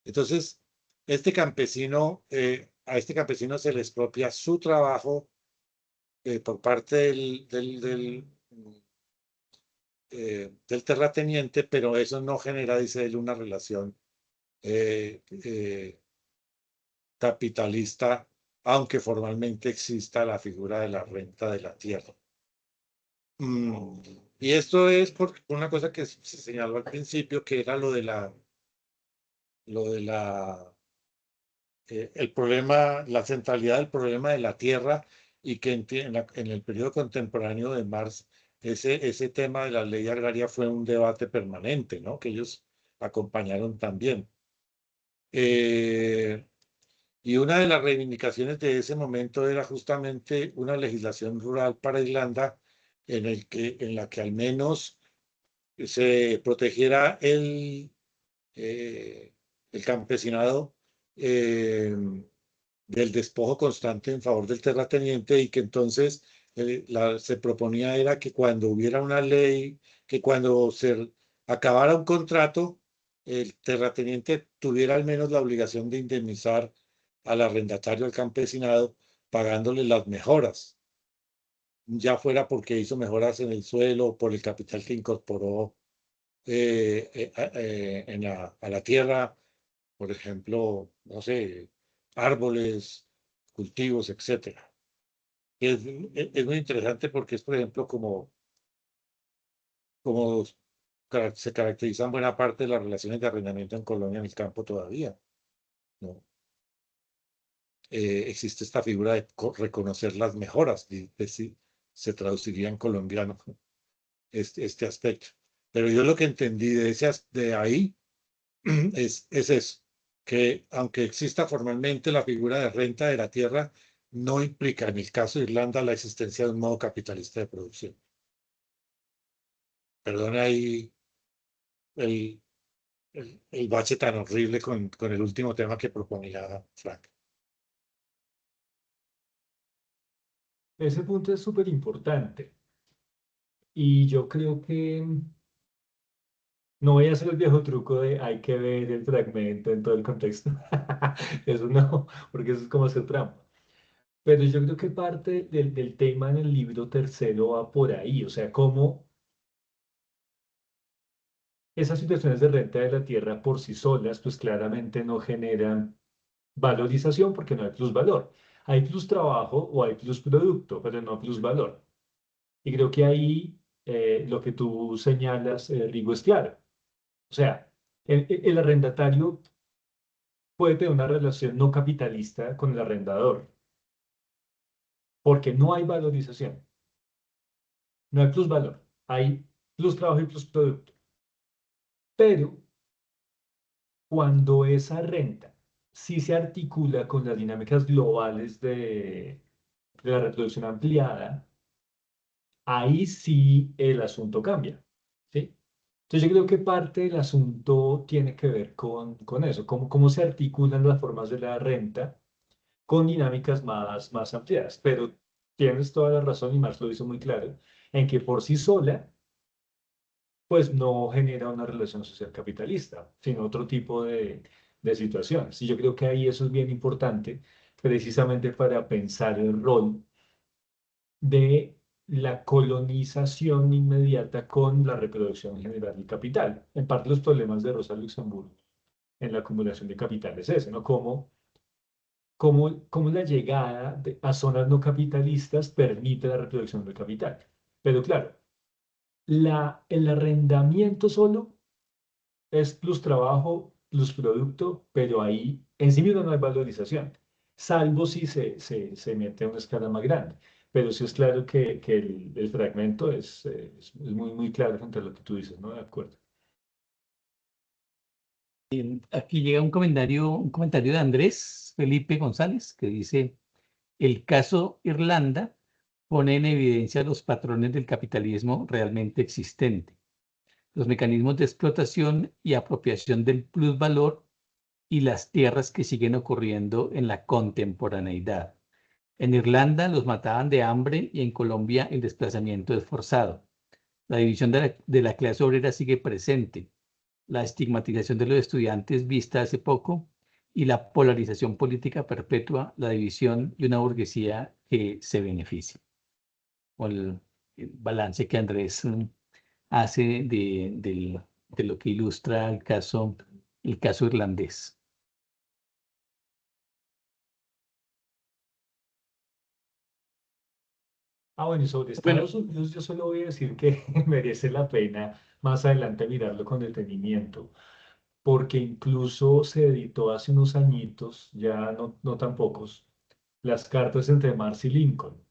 Entonces, a este campesino se le expropia su trabajo por parte del terrateniente, pero eso no genera, dice él, una relación eh, eh, capitalista, aunque formalmente exista la figura de la renta de la tierra. Y esto es por una cosa que se señaló al principio, que era lo de el problema, la centralidad del problema de la tierra, y que en el periodo contemporáneo de Marx, ese tema de la ley agraria fue un debate permanente, ¿no? Que ellos acompañaron también. Y una de las reivindicaciones de ese momento era justamente una legislación rural para Irlanda en la que al menos se protegiera el campesinado eh, del despojo constante en favor del terrateniente, y que entonces se proponía era que cuando hubiera una ley, que cuando se acabara un contrato, el terrateniente tuviera al menos la obligación de indemnizar al arrendatario, al campesinado, pagándole las mejoras, ya fuera porque hizo mejoras en el suelo o por el capital que incorporó a la tierra, por ejemplo, no sé, árboles, cultivos, etcétera. Es muy interesante porque es, por ejemplo, como se caracterizan buena parte de las relaciones de arrendamiento en Colombia en el campo todavía, ¿no? Existe esta figura de reconocer las mejoras, si se traduciría en colombiano este aspecto. Pero yo lo que entendí de ahí es eso, que aunque exista formalmente la figura de renta de la tierra, no implica en el caso de Irlanda la existencia de un modo capitalista de producción. Perdona ahí el, el bache tan horrible con el último tema que proponía Frank. Ese punto es súper importante y yo creo que No voy a hacer el viejo truco de hay que ver el fragmento en todo el contexto. Eso no, porque eso es como hacer trampa. Pero yo creo que parte del tema en el libro tercero va por ahí, o sea, cómo esas situaciones de renta de la tierra por sí solas, pues claramente no generan valorización porque no hay plusvalor. Hay plus trabajo o hay plus producto, pero no plus valor. Y creo que ahí lo que tú señalas, Rigo, es claro. O sea, el arrendatario puede tener una relación no capitalista con el arrendador, porque no hay valorización, no hay plusvalor, hay plus trabajo y plus producto. Pero cuando esa renta sí se articula con las dinámicas globales de la reproducción ampliada, ahí sí el asunto cambia, ¿sí? Entonces yo creo que parte del asunto tiene que ver con eso, cómo se articulan las formas de la renta con dinámicas más ampliadas. Pero tienes toda la razón y Marx lo hizo muy claro, en que por sí sola, pues no genera una relación social capitalista, sino otro tipo de situaciones. Y yo creo que ahí eso es bien importante, precisamente para pensar el rol de la colonización inmediata con la reproducción general del capital. En parte los problemas de Rosa Luxemburgo en la acumulación de capital es ese, ¿no? Cómo la llegada a zonas no capitalistas permite la reproducción del capital. Pero claro, el arrendamiento solo es plus trabajo, plus producto, pero ahí en sí mismo no hay valorización, salvo si se mete a una escala más grande. Pero sí es claro que el fragmento es muy, muy claro frente a lo que tú dices, ¿no? De acuerdo. Aquí llega un comentario de Andrés Felipe González que dice, el caso Irlanda pone en evidencia los patrones del capitalismo realmente existente, los mecanismos de explotación y apropiación del plusvalor y las tierras que siguen ocurriendo en la contemporaneidad. En Irlanda los mataban de hambre y en Colombia el desplazamiento es forzado. La división de la clase obrera sigue presente, la estigmatización de los estudiantes vista hace poco y la polarización política perpetua la división de una burguesía que se beneficia. O el balance que Andrés hace de lo que ilustra el caso irlandés. Bueno, y sobre Bueno, Estados Unidos yo solo voy a decir que merece la pena más adelante mirarlo con detenimiento, porque incluso se editó hace unos añitos, ya no tan pocos, las cartas entre Marx y Lincoln.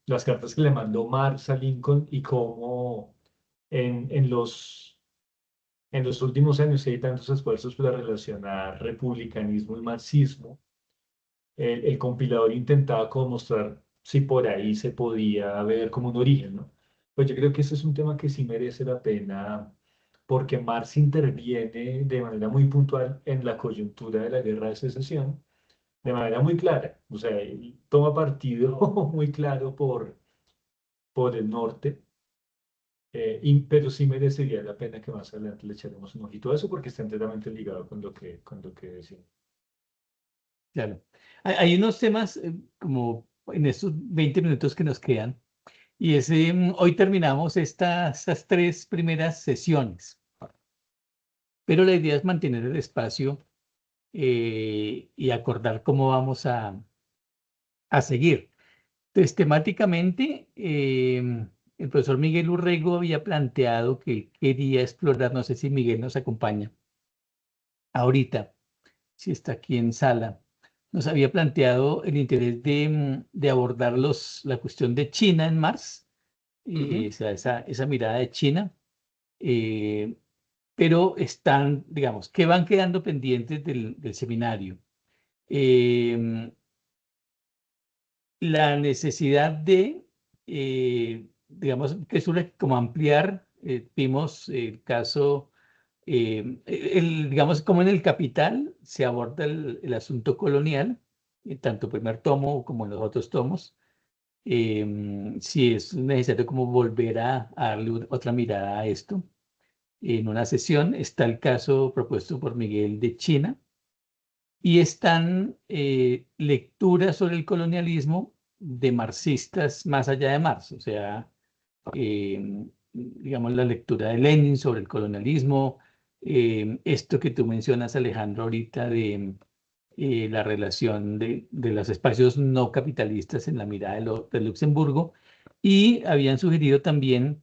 Las cartas que le mandó Marx a Lincoln y cómo en los últimos años hay tantos esfuerzos para relacionar republicanismo y marxismo. El compilador intentaba como mostrar si por ahí se podía ver como un origen, ¿no? Pues yo creo que ese es un tema que sí merece la pena porque Marx interviene de manera muy puntual en la coyuntura de la guerra de secesión de manera muy clara. O sea, él toma partido muy claro por el norte, pero sí merecería la pena que más adelante le echaremos un ojito a eso porque está enteramente ligado con lo que decimos. claro. Hay unos temas como en estos 20 minutos que nos quedan, y hoy terminamos estas tres primeras sesiones, pero la idea es mantener el espacio y acordar cómo vamos a seguir. Entonces, temáticamente, el profesor Miguel Urrego había planteado que quería explorar, no sé si Miguel nos acompaña ahorita, si está aquí en sala, nos había planteado el interés de abordar la cuestión de China en Mars, Ujú. o sea, esa mirada de China, eh, pero están, digamos, que van quedando pendientes del seminario. Em, la necesidad digamos, que es como ampliar, vimos el caso, digamos, como en el Capital se aborda el asunto colonial, tanto primer tomo como en los otros tomos, Si es necesario como volver a darle otra mirada a esto. En una sesión está el caso propuesto por Miguel de China y están lecturas sobre el colonialismo de marxistas más allá de Marx, o sea, digamos la lectura de Lenin sobre el colonialismo, esto que tú mencionas, Alejandro, ahorita de la relación de los espacios no capitalistas en la mirada de Luxemburgo, y habían sugerido también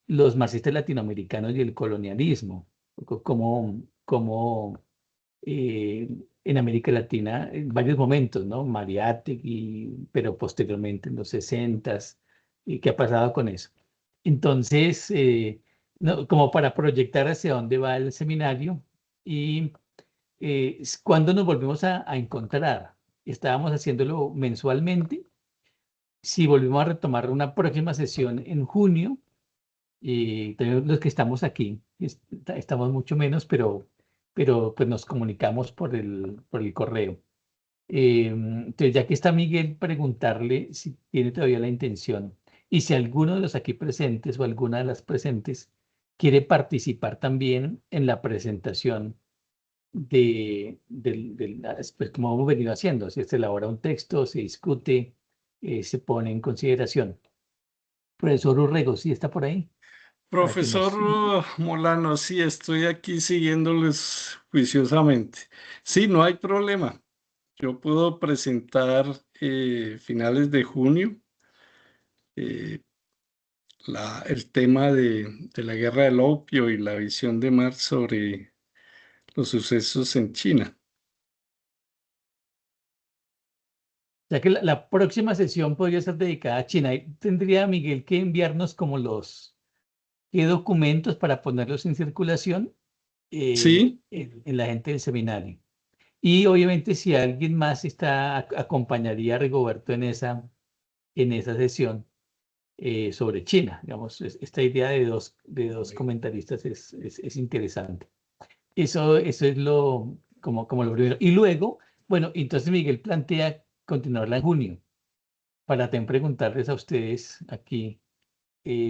los marxistas latinoamericanos y el colonialismo, como en América Latina en varios momentos, ¿no? Mariátegui, pero posteriormente en los 60s, ¿y qué ha pasado con eso? Entonces, no, como para proyectar hacia dónde va el seminario y cuándo nos volvemos a encontrar. Estábamos haciéndolo mensualmente. Si volvemos a retomar una próxima sesión en junio, también los que estamos aquí, estamos mucho menos, pero pues nos comunicamos por el correo. Entonces, ya que está Miguel, preguntarle si tiene todavía la intención y si alguno de los aquí presentes o alguna de las presentes quiere participar también en la presentación pues, como hemos venido haciendo, si se elabora un texto, se discute, se pone en consideración. Profesor Urrego, ¿sí está por ahí? Para que Profesor nos... Molano, sí, estoy aquí siguiéndoles juiciosamente. Sí, no hay problema. Yo puedo presentar finales de junio eh, el tema de la guerra del opio y la visión de Marx sobre los sucesos en China. Ya que la próxima sesión podría ser dedicada a China. Ahí tendría Miguel que enviarnos como qué documentos para ponerlos en circulación Sí, en la gente del seminario. Y obviamente si alguien más acompañaría a Rigoberto en esa sesión sobre China. Digamos, esta idea de dos comentaristas es interesante. Eso es como lo primero. Y luego, bueno, entonces Miguel plantea continuarla en junio para también preguntarles a ustedes aquí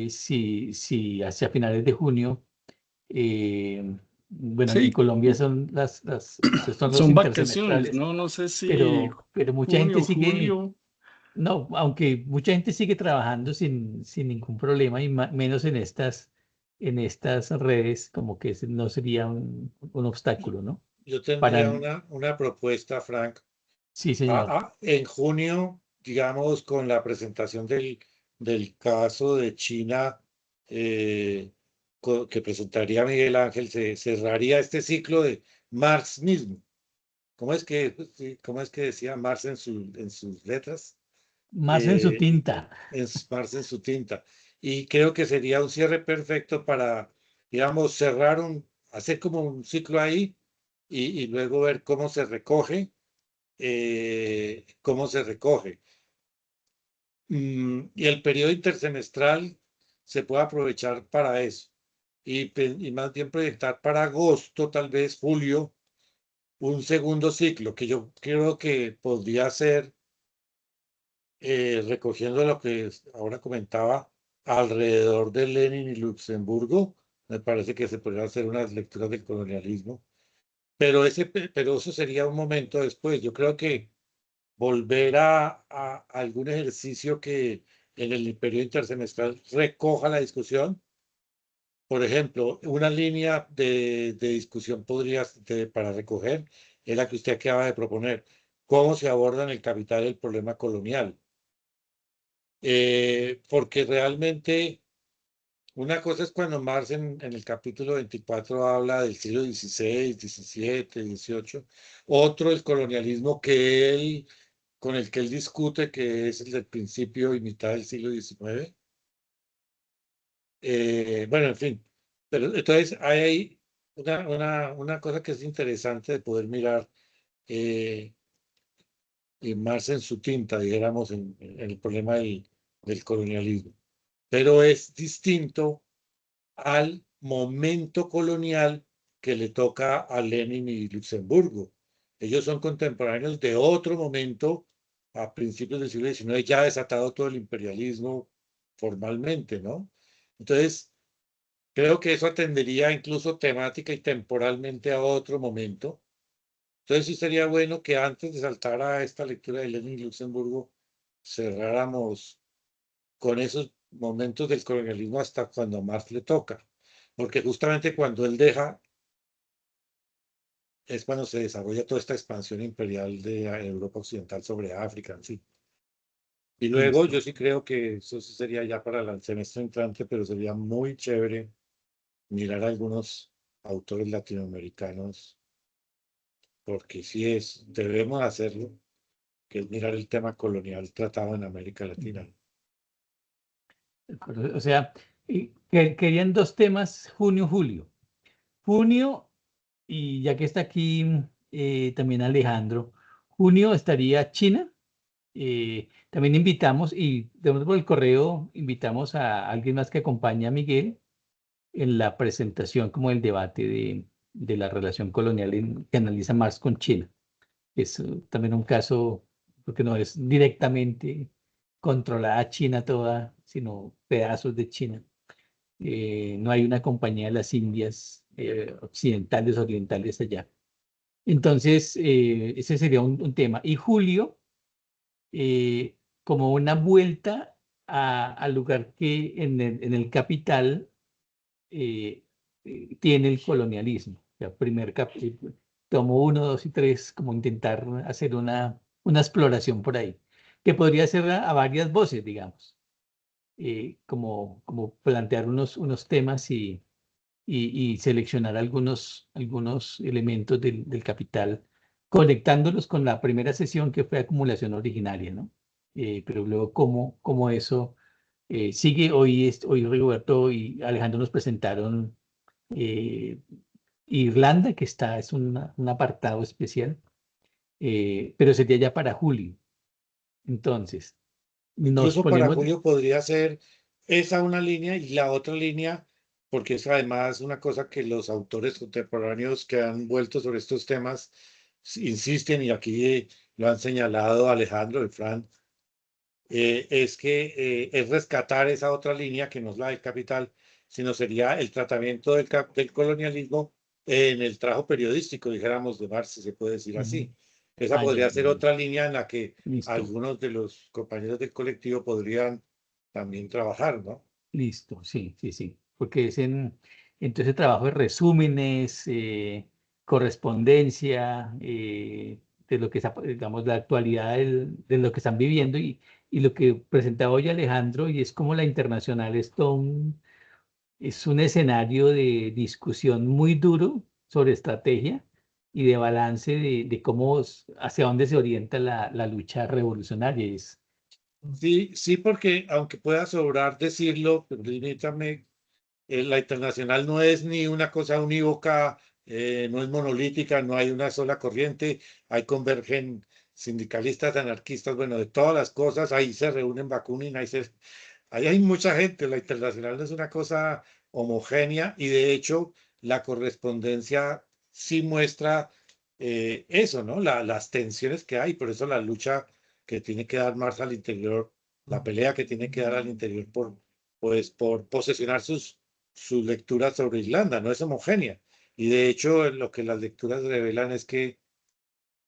si hacia finales de junio, bueno, en sí, Colombia estos son los son vacaciones, intersemestrales, ¿no? No sé si pero mucha gente junio, sigue, julio. no, aunque mucha gente sigue trabajando sin ningún problema y menos en estas redes, como que no sería un obstáculo, ¿no? Yo Para, tendría una propuesta, Frank. sí, señor. En junio, digamos, con la presentación del caso de China que presentaría Miguel Ángel, se cerraría este ciclo de Marx mismo. ¿Cómo es que decía Marx en sus letras? Más en su Eh, tinta. Marx en su tinta. Y creo que sería un cierre perfecto para, digamos, hacer como un ciclo ahí y luego ver cómo se recoge. Y el periodo intersemestral se puede aprovechar para eso. Y más bien proyectar para agosto, tal vez julio, un segundo ciclo, que yo creo que podría ser, recogiendo lo que ahora comentaba, alrededor de Lenin y Luxemburgo. Me parece que se podrían hacer unas lecturas del colonialismo. Pero eso sería un momento después. Yo creo que volver a algún ejercicio que en el periodo intersemestral recoja la discusión. Por ejemplo, una línea de discusión para recoger es la que usted acaba de proponer. ¿Cómo se aborda en el capital el problema colonial? Porque realmente una cosa es cuando Marx en el capítulo 24 habla del siglo XVI, XVII, XVIII. Otro, el colonialismo con el que él discute, que es el del principio y mitad del siglo XIX. Bueno, en fin. Pero entonces hay ahí una cosa que es interesante de poder mirar y Marx en su tinta, dijéramos, en el problema del colonialismo. Pero es distinto al momento colonial que le toca a Lenin y Luxemburgo. Ellos son contemporáneos de otro momento a principios del siglo XIX ya desatado todo el imperialismo formalmente, ¿no? Entonces, creo que eso atendería incluso temática y temporalmente a otro momento. Entonces sí sería bueno que antes de saltar a esta lectura de Lenin y Luxemburgo, cerráramos con esos momentos del colonialismo hasta cuando a Marx le toca. Porque justamente cuando él deja, es cuando se desarrolla toda esta expansión imperial de Europa Occidental sobre África, en fin. Y luego Listo. yo sí creo que eso sí sería ya para el semestre entrante, pero sería muy chévere mirar a algunos autores latinoamericanos, porque sí debemos hacerlo, que es mirar el tema colonial tratado en América Latina. O sea, querían dos temas, junio, julio. Junio, y ya que está aquí también Alejandro, junio estaría China. También invitamos, y por el correo, invitamos a alguien más que acompañe a Miguel en la presentación como el debate de la relación colonial que analiza Marx con China. Es también un caso, porque no es directamente controlada China toda, sino pedazos de China. No hay una compañía de las Indias occidentales, orientales allá. Entonces, ese sería un tema. Y julio, como una vuelta al lugar que en el capital tiene el colonialismo. O sea, tomo 1, 2 y 3, como intentar hacer una exploración por ahí, que podría ser a varias voces, digamos, como plantear unos temas y seleccionar algunos elementos del capital, conectándolos con la primera sesión que fue acumulación originaria, ¿no? Pero luego cómo eso sigue. Hoy Rigoberto y Alejandro nos presentaron Irlanda, que es un apartado especial, pero sería ya para julio. Entonces, nos Incluso para ponemos, julio podría ser esa una línea y la otra línea, porque es además una cosa que los autores contemporáneos que han vuelto sobre estos temas insisten, y aquí lo han señalado Alejandro y Fran, es que es rescatar esa otra línea que no es la del capital, sino sería el tratamiento del colonialismo en el trabajo periodístico, dijéramos, de Marx, si se puede decir así. Esa ya, podría ser otra línea en la que listo. algunos de los compañeros del colectivo podrían también trabajar, ¿no? Listo, sí, sí, sí, porque entonces el trabajo de resúmenes, correspondencia, de lo que está, digamos, la actualidad de lo que están viviendo y lo que presentaba hoy Alejandro, y es como la internacional es un escenario de discusión muy duro sobre estrategia y de balance de hacia dónde se orienta la lucha revolucionaria. Sí, sí, porque aunque pueda sobrar decirlo, permítame, la internacional no es ni una cosa unívoca, no es monolítica, no hay una sola corriente, ahí convergen sindicalistas, anarquistas, bueno, de todas las cosas, ahí se reúnen Bakunin, ahí hay mucha gente, la internacional no es una cosa homogénea, y de hecho la correspondencia sí muestra eso, ¿no? Las tensiones que hay, por eso la lucha que tiene que dar Marx al interior, la pelea que tiene que dar al interior por posesionar sus lecturas sobre Irlanda, no es homogénea. Y de hecho, lo que las lecturas revelan es que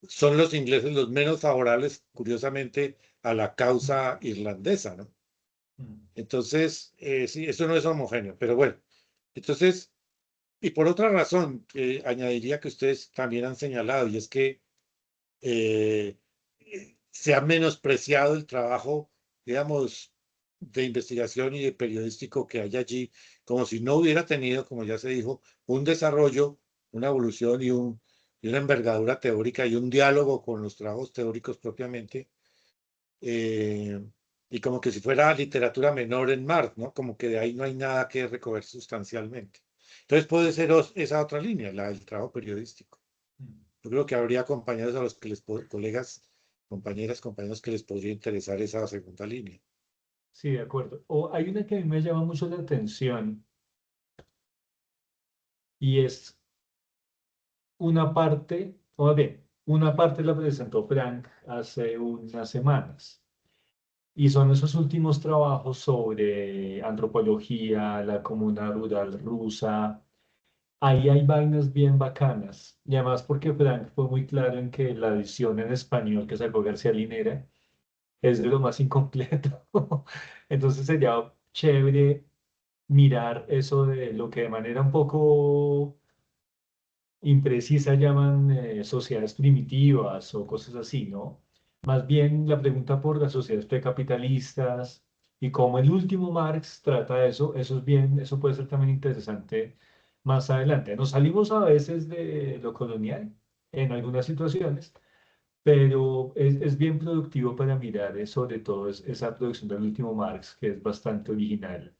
son los ingleses los menos favorables, curiosamente, a la causa irlandesa, ¿no? Entonces, sí, eso no es homogéneo, pero bueno. Entonces, y por otra razón, añadiría que ustedes también han señalado, y es que eh, se ha menospreciado el trabajo, digamos, de investigación y de periodístico que hay allí, como si no hubiera tenido, como ya se dijo, un desarrollo, una evolución y una envergadura teórica y un diálogo con los trabajos teóricos propiamente, eh, y como que si fuera literatura menor en Marx, ¿no? Como que de ahí no hay nada que recoger sustancialmente. Entonces puede ser esa otra línea, la del trabajo periodístico. Yo creo que habría compañeros a los que colegas, compañeras, compañeros que les podría interesar esa segunda línea. Sí, de acuerdo. O hay una que a mí me llama mucho la atención y es una parte, o bien, Una parte la presentó Frank hace unas semanas. Y son esos últimos trabajos sobre antropología, la comuna rural rusa. Ahí hay vainas bien bacanas. Y además porque Frank fue muy claro en que la edición en español que sacó García Linera es de lo más incompleto. Entonces sería chévere mirar eso de lo que de manera un poco imprecisa llaman sociedades primitivas o cosas así, ¿no? Más bien la pregunta por las sociedades precapitalistas y cómo el último Marx trata eso, eso es bien, eso puede ser también interesante más adelante. Nos salimos a veces de lo colonial en algunas situaciones, pero es bien productivo para mirar sobre todo esa producción del último Marx, que es bastante original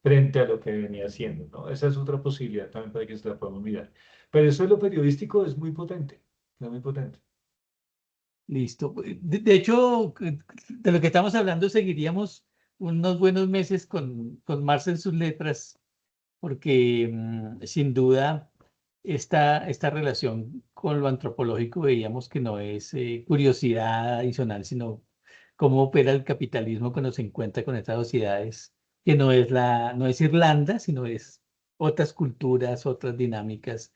frente a lo que venía haciendo, ¿no? Esa es otra posibilidad también para que se la podamos mirar. Pero eso de lo periodístico es muy potente, es muy potente. Listo. De hecho, de lo que estamos hablando, seguiríamos unos buenos meses con Marx en sus letras, porque sin duda esta relación con lo antropológico veíamos que no es curiosidad adicional, sino cómo opera el capitalismo cuando se encuentra con estas sociedades, que no es Irlanda, sino es otras culturas, otras dinámicas.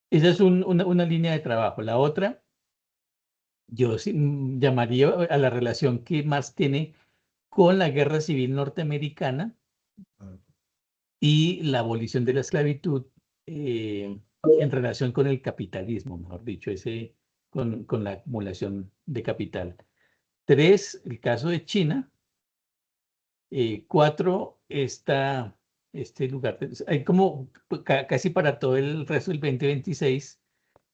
Esa es una línea de trabajo. La otra, yo sí, llamaría a la relación que más tiene con la Guerra Civil Norteamericana y la abolición de la esclavitud en relación con el capitalismo, mejor dicho, con la acumulación de capital. 3, el caso de China. 4, este lugar. Hay como casi para todo el resto del 2026.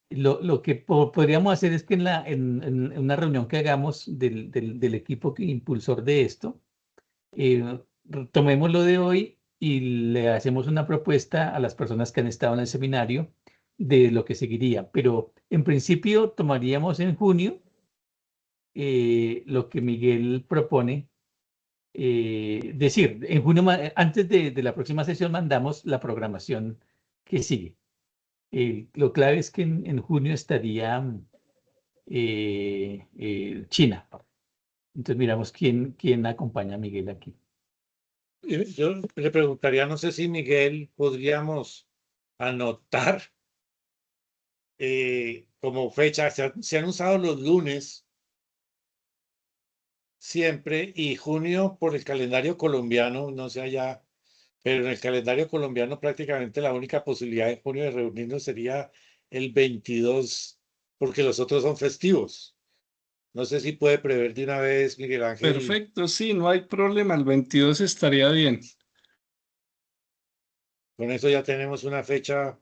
Lo que podríamos hacer es que en una reunión que hagamos del equipo impulsor de esto, tomemos lo de hoy y le hacemos una propuesta a las personas que han estado en el seminario de lo que seguiría. Pero en principio tomaríamos en junio lo que Miguel propone. Decir, en junio, antes de la próxima sesión, mandamos la programación que sigue. Lo clave es que en junio estaría China. Entonces miramos quién acompaña a Miguel aquí. Yo le preguntaría, no sé si Miguel podríamos anotar como fecha, se han usado los lunes siempre y junio por el calendario colombiano, no sé allá, pero en el calendario colombiano prácticamente la única posibilidad en junio de reunirnos sería el 22, porque los otros son festivos. No sé si puede prever de una vez, Miguel Ángel. Perfecto, sí, no hay problema. El 22 estaría bien. Con eso ya tenemos una fecha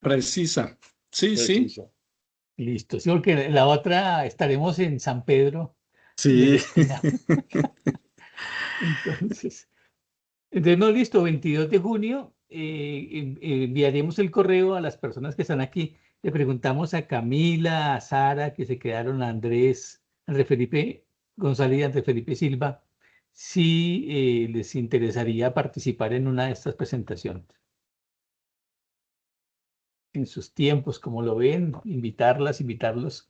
Precisa. Sí, sí, precisa. Listo, sí, porque la otra estaremos en San Pedro de la sí. Esquina. Entonces, no, listo, 22 de junio enviaremos el correo a las personas que están aquí. Le preguntamos a Camila, a Sara, que se quedaron, a Andrés, Andrés Felipe González y Andrés Felipe Silva, si les interesaría participar en una de estas presentaciones. En sus tiempos, como lo ven, invitarlos.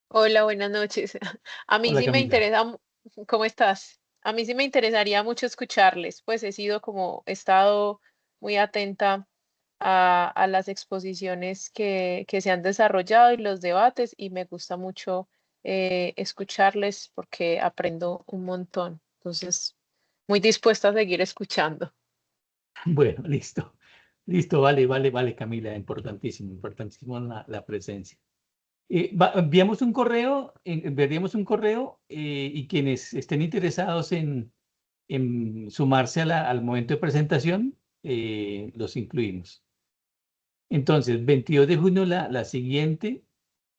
Hola, buenas noches. A mí Hola, sí me Camila. interesa, ¿cómo estás? A mí sí me interesaría mucho escucharles, pues he estado muy atenta a las exposiciones que se han desarrollado y los debates y me gusta mucho escucharles porque aprendo un montón. Entonces, muy dispuesta a seguir escuchando. Bueno, listo. Listo, vale, Camila, importantísimo la presencia. Enviaríamos un correo y quienes estén interesados en sumarse al momento de presentación, los incluimos. Entonces, 22 de junio la siguiente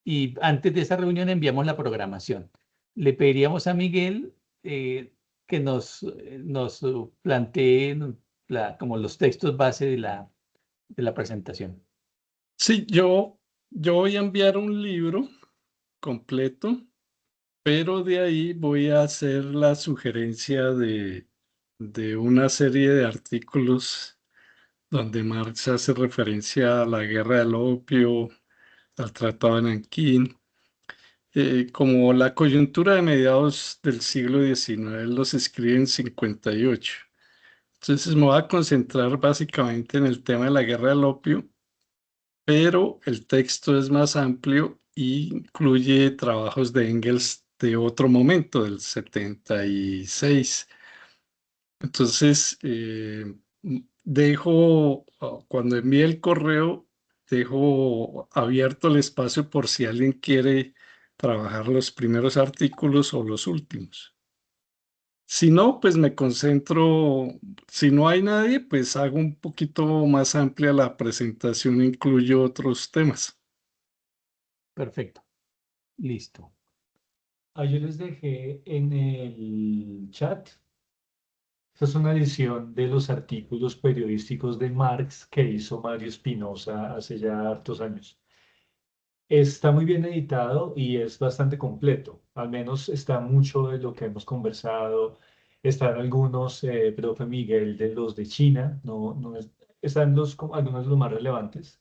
y antes de esa reunión enviamos la programación. Le pediríamos a Miguel que nos plantee como los textos base de la presentación. Sí, yo voy a enviar un libro completo, pero de ahí voy a hacer la sugerencia de una serie de artículos donde Marx hace referencia a la guerra del opio, al Tratado de Nankín, como la coyuntura de mediados del siglo XIX. Él los escribe en 58. Entonces me voy a concentrar básicamente en el tema de la guerra del opio, pero el texto es más amplio e incluye trabajos de Engels de otro momento, del 76. Entonces, cuando envíe el correo, dejo abierto el espacio por si alguien quiere trabajar los primeros artículos o los últimos. Si no, pues me concentro, si no hay nadie, pues hago un poquito más amplia la presentación, incluyo otros temas. Perfecto. Listo. Yo les dejé en el chat. Esta es una edición de los artículos periodísticos de Marx que hizo Mario Espinosa hace ya hartos años. Está muy bien editado y es bastante completo. Al menos está mucho de lo que hemos conversado. Están algunos, profe Miguel, de los de China. Están algunos de los más relevantes.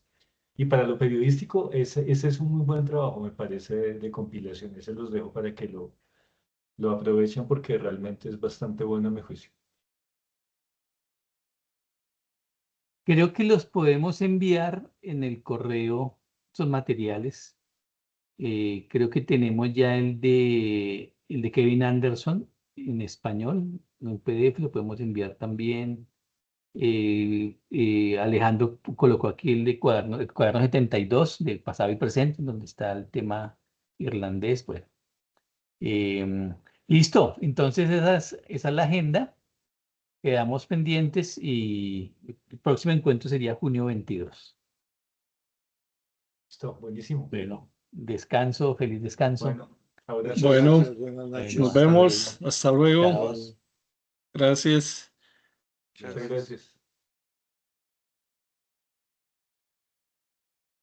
Y para lo periodístico, ese es un muy buen trabajo, me parece, de compilación. Ese los dejo para que lo aprovechen porque realmente es bastante bueno a mi juicio. Creo que los podemos enviar en el correo, esos materiales. Creo que tenemos ya el de Kevin Anderson en español, en PDF, lo podemos enviar también. Alejandro colocó aquí el cuaderno 72 del pasado y presente, donde está el tema irlandés. Pues. Listo, entonces esa es la agenda. Quedamos pendientes y el próximo encuentro sería junio 22. Listo, buenísimo. Bueno, descanso, feliz descanso. Bueno, ahora Muchas Bueno, gracias, buenas noches. nos hasta vemos. luego. Hasta luego. Chao. Gracias. muchas gracias.